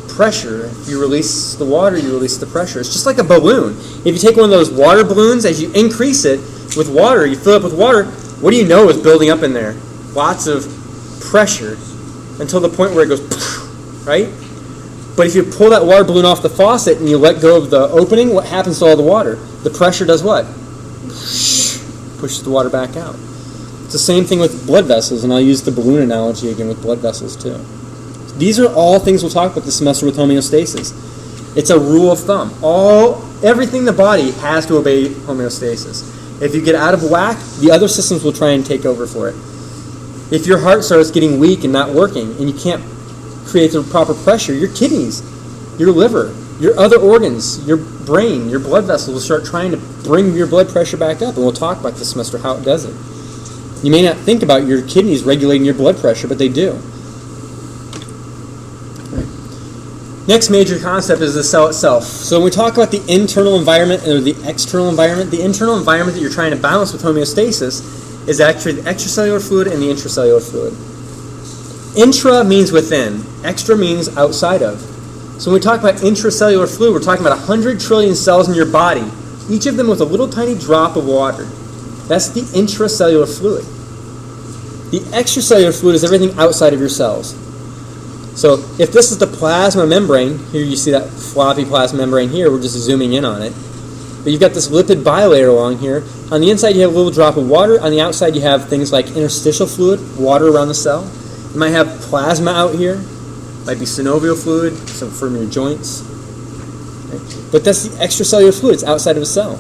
Pressure. If you release the water, you release the pressure. It's just like a balloon. If you take one of those water balloons, as you increase it with water, you fill it up with water, what do you know is building up in there? Lots of pressure until the point where it goes, right? But if you pull that water balloon off the faucet and you let go of the opening, what happens to all the water? The pressure does what? Pushes the water back out. It's the same thing with blood vessels, and I'll use the balloon analogy again with blood vessels too. These are all things we'll talk about this semester with homeostasis. It's a rule of thumb. Everything in the body has to obey homeostasis. If you get out of whack, the other systems will try and take over for it. If your heart starts getting weak and not working, and you can't create the proper pressure, your kidneys, your liver, your other organs, your brain, your blood vessels will start trying to bring your blood pressure back up, and we'll talk about this semester how it does it. You may not think about your kidneys regulating your blood pressure, but they do. Next major concept is the cell itself. So when we talk about the internal environment or the external environment that you're trying to balance with homeostasis is actually the extracellular fluid and the intracellular fluid. Intra means within, extra means outside of. So when we talk about intracellular fluid, we're talking about 100 trillion cells in your body, each of them with a little tiny drop of water. That's the intracellular fluid. The extracellular fluid is everything outside of your cells. So if this is the plasma membrane, here you see that floppy plasma membrane here, we're just zooming in on it. But you've got this lipid bilayer along here. On the inside you have a little drop of water. On the outside you have things like interstitial fluid, water around the cell. You might have plasma out here. Might be synovial fluid, some from your joints. Okay. But that's the extracellular fluid. It's outside of a cell.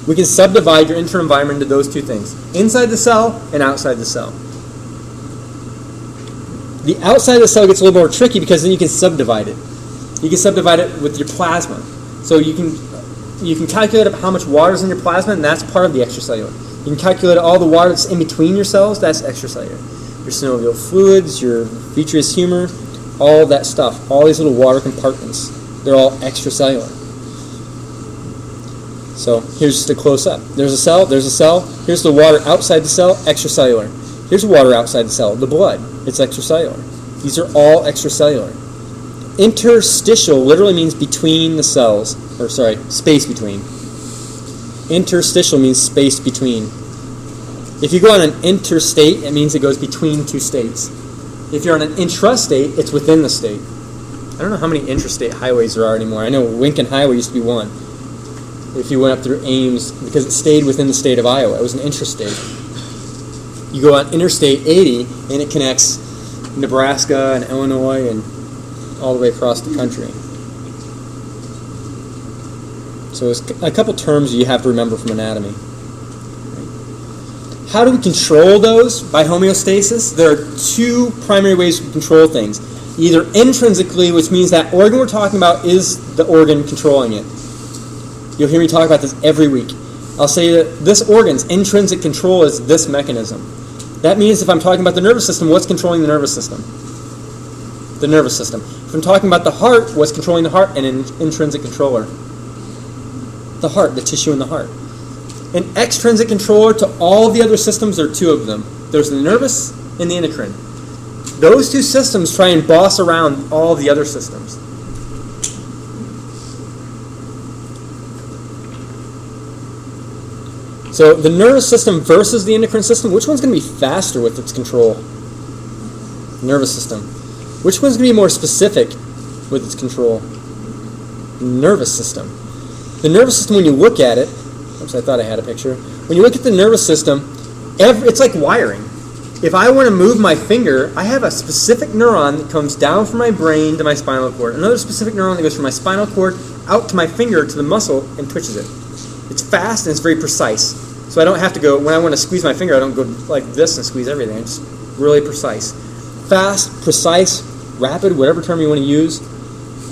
We can subdivide your internal environment into those two things. Inside the cell and outside the cell. The outside of the cell gets a little more tricky because then you can subdivide it. You can subdivide it with your plasma. So you can calculate how much water is in your plasma, and that's part of the extracellular. You can calculate all the water that's in between your cells, that's extracellular. Your synovial fluids, your vitreous humor, all of that stuff, all these little water compartments, they're all extracellular. So here's just a close-up. There's a cell, here's the water outside the cell, extracellular. Here's water outside the cell, the blood, it's extracellular. These are all extracellular. Interstitial literally means between the cells, space between. Interstitial means space between. If you go on an interstate, it means it goes between two states. If you're on an intrastate, it's within the state. I don't know how many intrastate highways there are anymore. I know Lincoln Highway used to be one. If you went up through Ames, because it stayed within the state of Iowa, it was an intrastate. You go on Interstate 80, and it connects Nebraska and Illinois and all the way across the country. So it's a couple terms you have to remember from anatomy. How do we control those? By homeostasis, there are two primary ways we control things. Either intrinsically, which means that organ we're talking about is the organ controlling it. You'll hear me talk about this every week. I'll say that this organ's intrinsic control is this mechanism. That means if I'm talking about the nervous system, what's controlling the nervous system? The nervous system. If I'm talking about the heart, what's controlling the heart? An intrinsic controller. The heart, the tissue in the heart. An extrinsic controller to all the other systems, there are two of them. There's the nervous and the endocrine. Those two systems try and boss around all the other systems. So the nervous system versus the endocrine system, which one's going to be faster with its control? Nervous system. Which one's going to be more specific with its control? Nervous system. The nervous system, when you look at it, oops, I thought I had a picture. When you look at the nervous system, it's like wiring. If I want to move my finger, I have a specific neuron that comes down from my brain to my spinal cord. Another specific neuron that goes from my spinal cord out to my finger to the muscle and twitches it. It's fast and it's very precise. So I don't have to go, when I want to squeeze my finger, I don't go like this and squeeze everything. It's really precise. Fast, precise, rapid, whatever term you want to use.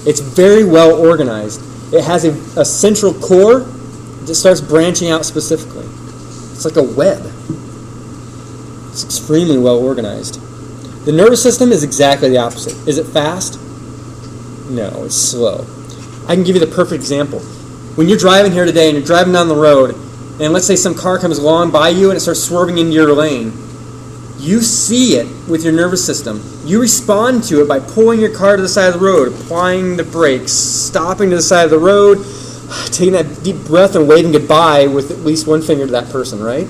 It's very well organized. It has a central core that starts branching out specifically. It's like a web. It's extremely well organized. The nervous system is exactly the opposite. Is it fast? No, it's slow. I can give you the perfect example. When you're driving here today and you're driving down the road, and let's say some car comes along by you and it starts swerving into your lane, you see it with your nervous system. You respond to it by pulling your car to the side of the road, applying the brakes, stopping to the side of the road, taking that deep breath and waving goodbye with at least one finger to that person, right?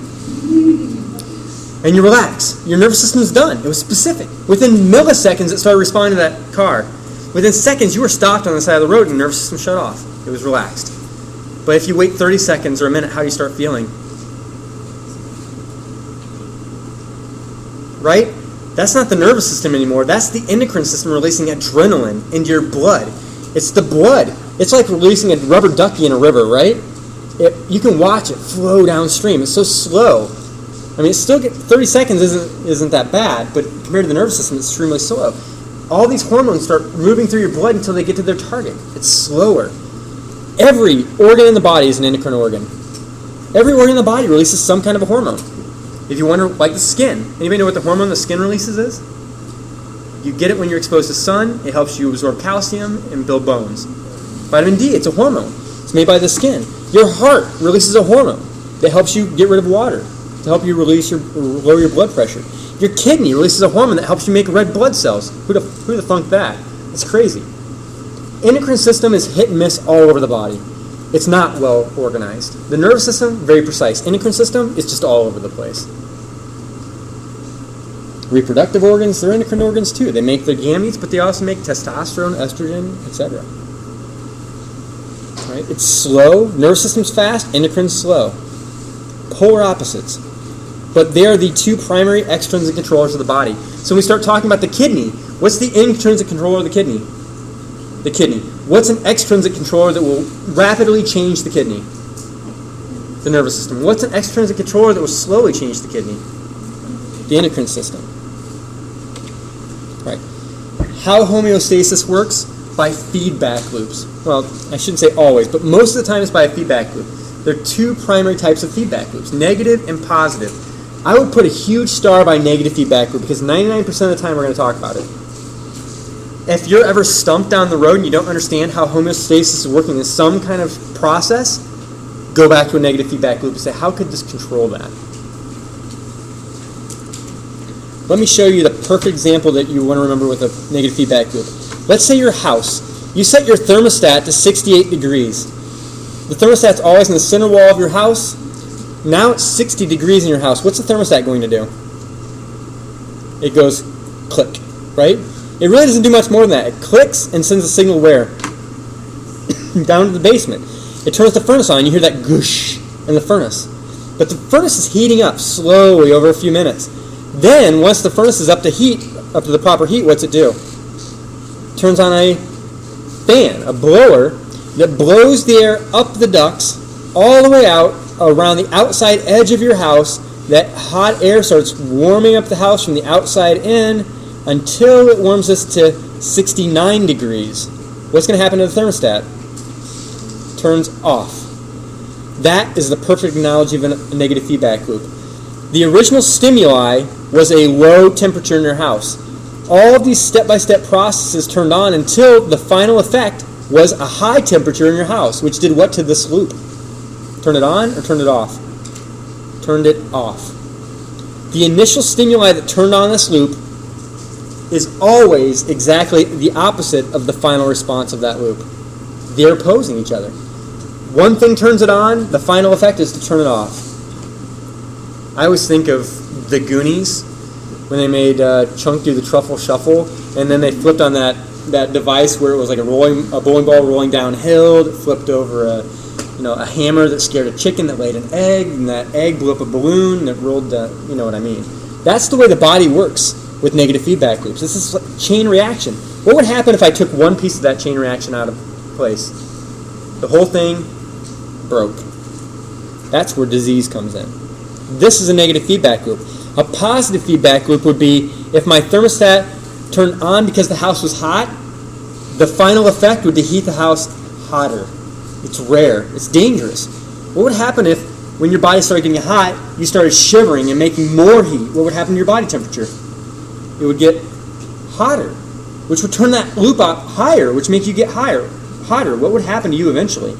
And you relax. Your nervous system is done. It was specific. Within milliseconds, it started responding to that car. Within seconds, you were stopped on the side of the road and your nervous system shut off. It was relaxed. But if you wait 30 seconds or a minute, how do you start feeling? Right? That's not the nervous system anymore. That's the endocrine system releasing adrenaline into your blood. It's the blood. It's like releasing a rubber ducky in a river, right? You can watch it flow downstream. It's so slow. I mean, 30 seconds isn't that bad, but compared to the nervous system, it's extremely slow. All these hormones start moving through your blood until they get to their target. It's slower. Every organ in the body is an endocrine organ. Every organ in the body releases some kind of a hormone. If you wonder, like the skin. Anybody know what the hormone the skin releases is? You get it when you're exposed to sun. It helps you absorb calcium and build bones. Vitamin D, it's a hormone. It's made by the skin. Your heart releases a hormone that helps you get rid of water, to help you lower your blood pressure. Your kidney releases a hormone that helps you make red blood cells. Who the funk that? It's crazy. Endocrine system is hit and miss all over the body. It's not well organized. The nervous system, very precise. Endocrine system is just all over the place. Reproductive organs, they're endocrine organs too. They make their gametes, but they also make testosterone, estrogen, etc. Right? It's slow. Nervous system's fast. Endocrine's slow. Polar opposites. But they are the two primary extrinsic controllers of the body. So when we start talking about the kidney, what's the intrinsic controller of the kidney? The kidney. What's an extrinsic controller that will rapidly change the kidney? The nervous system. What's an extrinsic controller that will slowly change the kidney? The endocrine system. Right. How homeostasis works? By feedback loops. Well, I shouldn't say always, but most of the time it's by a feedback loop. There are two primary types of feedback loops, negative and positive. I would put a huge star by negative feedback loop because 99% of the time we're going to talk about it. If you're ever stumped down the road and you don't understand how homeostasis is working in some kind of process, go back to a negative feedback loop and say, how could this control that? Let me show you the perfect example that you want to remember with a negative feedback loop. Let's say your house. You set your thermostat to 68 degrees. The thermostat's always in the center wall of your house. Now it's 60 degrees in your house. What's the thermostat going to do? It goes click, right? It really doesn't do much more than that. It clicks and sends a signal where? Down to the basement. It turns the furnace on. You hear that goosh in the furnace. But the furnace is heating up slowly over a few minutes. Then, once the furnace is up to the proper heat, what's it do? It turns on a fan, a blower, that blows the air up the ducts all the way out around the outside edge of your house. That hot air starts warming up the house from the outside in until it warms us to 69 degrees. What's going to happen to the thermostat? Turns off. That is the perfect analogy of a negative feedback loop. The original stimuli was a low temperature in your house. All of these step-by-step processes turned on until the final effect was a high temperature in your house, which did what to this loop? Turn it on or turn it off? Turned it off. The initial stimuli that turned on this loop is always exactly the opposite of the final response of that loop. They're opposing each other. One thing turns it on, the final effect is to turn it off. I always think of the Goonies when they made Chunk do the truffle shuffle, and then they flipped on that device where it was like a bowling ball rolling downhill that flipped over a hammer that scared a chicken that laid an egg, and that egg blew up a balloon that rolled. You know what I mean? That's the way the body works with negative feedback loops. This is like chain reaction. What would happen if I took one piece of that chain reaction out of place? The whole thing broke. That's where disease comes in. This is a negative feedback loop. A positive feedback loop would be if my thermostat turned on because the house was hot, The final effect would be heat the house hotter. It's rare. It's dangerous. What would happen if, when your body started getting hot, you started shivering and making more heat? What would happen to your body temperature? It would get hotter, which would turn that loop up higher, which makes you get hotter. What would happen to you eventually?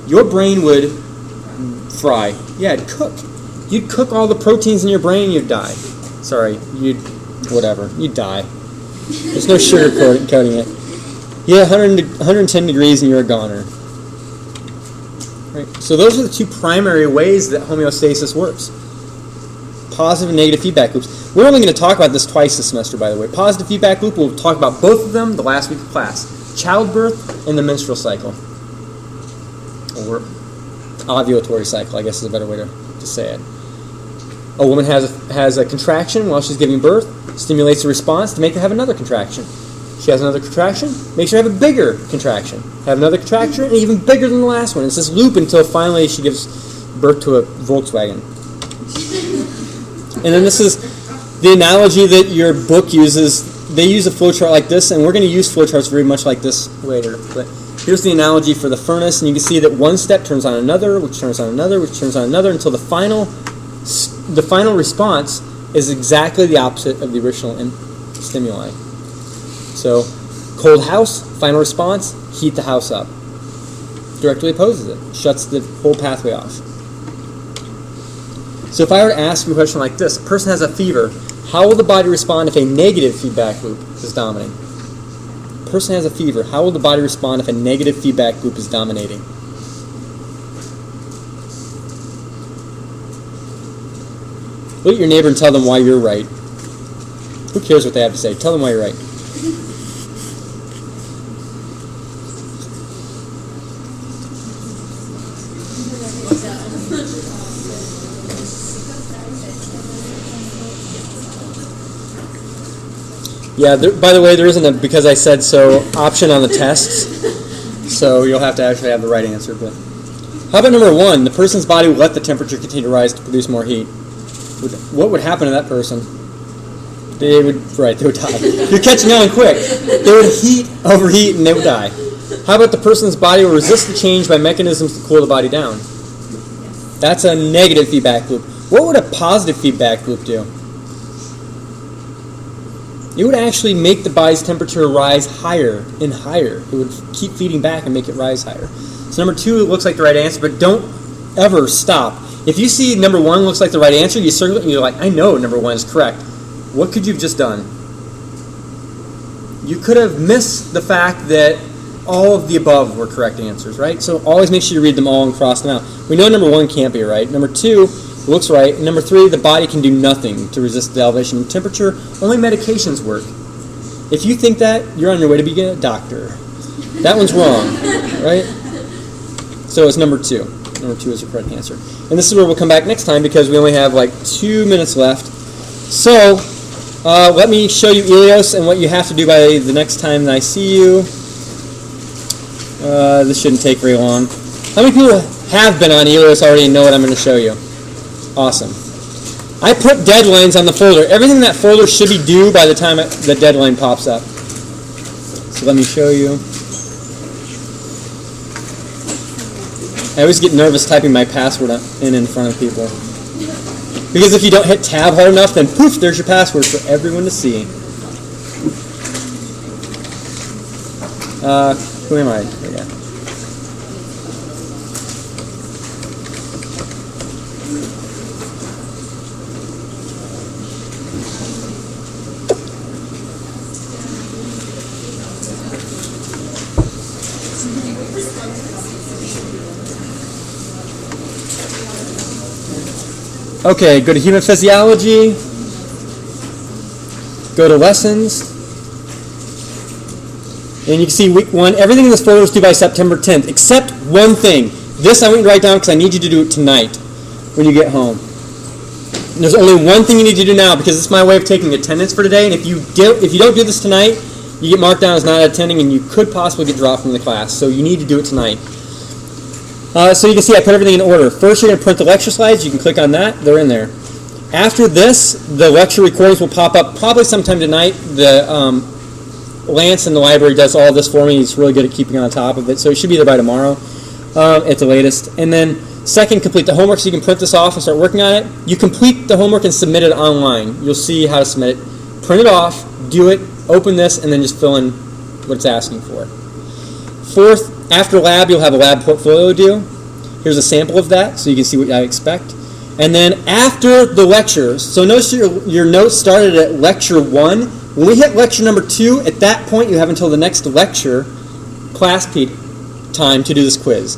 Your brain would fry. Yeah, it'd cook. You'd cook all the proteins in your brain and you'd die. Sorry, you'd die. There's no sugar coating it. Yeah, 110 degrees and you're a goner. Right. So those are the two primary ways that homeostasis works. Positive and negative feedback loops. We're only going to talk about this twice this semester, by the way. Positive feedback loop, we'll talk about both of them the last week of class. Childbirth and the menstrual cycle. Or ovulatory cycle, I guess is a better way to say it. A woman has a contraction while she's giving birth, stimulates a response to make her have another contraction. She has another contraction, makes her have a bigger contraction. Have another contraction, and even bigger than the last one. It's this loop until finally she gives birth to a Volkswagen. And then this is the analogy that your book uses. They use a flowchart like this, and we're going to use flowcharts very much like this later. But here's the analogy for the furnace, and you can see that one step turns on another, which turns on another, which turns on another, until the final response is exactly the opposite of the original stimuli. So, cold house, final response, heat the house up. Directly opposes it, shuts the whole pathway off. So if I were to ask you a question like this, a person has a fever, how will the body respond if a negative feedback loop is dominating? A person has a fever, how will the body respond if a negative feedback loop is dominating? Look at your neighbor and tell them why you're right. Who cares what they have to say? Tell them why you're right. Yeah, by the way, there isn't a because I said so option on the tests, so you'll have to actually have the right answer. But how about number one? The person's body will let the temperature continue to rise to produce more heat. What would happen to that person? They would die. You're catching on quick. They would overheat, and they would die. How about the person's body will resist the change by mechanisms to cool the body down? That's a negative feedback loop. What would a positive feedback loop do? It would actually make the body's temperature rise higher and higher. It would keep feeding back and make it rise higher. So number two looks like the right answer, but don't ever stop. If you see number one looks like the right answer, you circle it and you're like, I know number one is correct. What could you have just done? You could have missed the fact that all of the above were correct answers, right? So always make sure you read them all and cross them out. We know number one can't be right. Number two looks right. And number three, the body can do nothing to resist the elevation in temperature. Only medications work. If you think that, you're on your way to being a doctor. That one's wrong, right? So it's number two. Number two is the correct answer. And this is where we'll come back next time because we only have like 2 minutes left. So let me show you Ilios and what you have to do by the next time that I see you. This shouldn't take very long. How many people have been on Ilios already and know what I'm going to show you? Awesome. I put deadlines on the folder. Everything in that folder should be due by the time the deadline pops up. So let me show you. I always get nervous typing my password in front of people. Because if you don't hit tab hard enough, then poof, there's your password for everyone to see. Who am I? Yeah. Okay, go to human physiology, go to lessons, and you can see week 1, everything in this folder is due by September 10th, except one thing. This I want you to write down because I need you to do it tonight when you get home. And there's only one thing you need to do now because it's my way of taking attendance for today, and if you don't do this tonight, you get marked down as not attending and you could possibly get dropped from the class, so you need to do it tonight. So you can see I put everything in order. First you're going to print the lecture slides. You can click on that. They're in there. After this, the lecture recordings will pop up probably sometime tonight. Lance in the library does all this for me. He's really good at keeping on top of it, so it should be there by tomorrow at the latest. And then second, complete the homework so you can print this off and start working on it. You complete the homework and submit it online. You'll see how to submit it. Print it off, do it, open this, and then just fill in what it's asking for. Fourth, after lab, you'll have a lab portfolio due. Here's a sample of that so you can see what I expect. And then after the lectures, so notice your notes started at lecture 1. When we hit lecture number 2, at that point you have until the next lecture, class time, to do this quiz.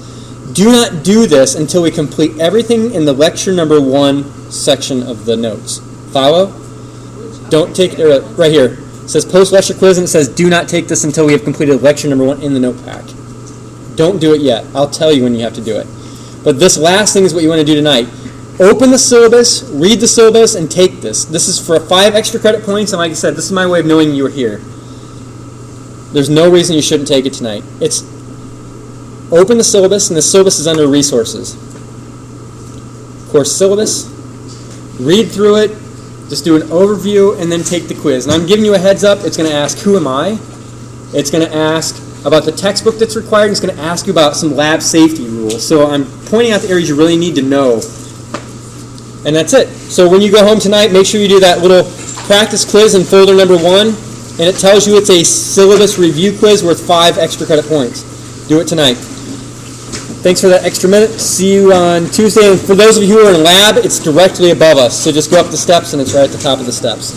Do not do this until we complete everything in the lecture number 1 section of the notes. Follow? Don't take it right here. It says post-lecture quiz, and it says do not take this until we have completed lecture number 1 in the note pack. Don't do it yet. I'll tell you when you have to do it. But this last thing is what you want to do tonight. Open the syllabus, read the syllabus, and take this. This is for 5 extra credit points, and like I said, this is my way of knowing you were here. There's no reason you shouldn't take it tonight. It's open the syllabus, and the syllabus is under resources. Course syllabus, read through it, just do an overview, and then take the quiz. And I'm giving you a heads up, it's going to ask, who am I? It's going to ask about the textbook that's required, and it's going to ask you about some lab safety rules. So I'm pointing out the areas you really need to know. And that's it. So when you go home tonight, make sure you do that little practice quiz in folder number 1, and it tells you it's a syllabus review quiz worth 5 extra credit points. Do it tonight. Thanks for that extra minute. See you on Tuesday. And for those of you who are in lab, it's directly above us. So just go up the steps, and it's right at the top of the steps.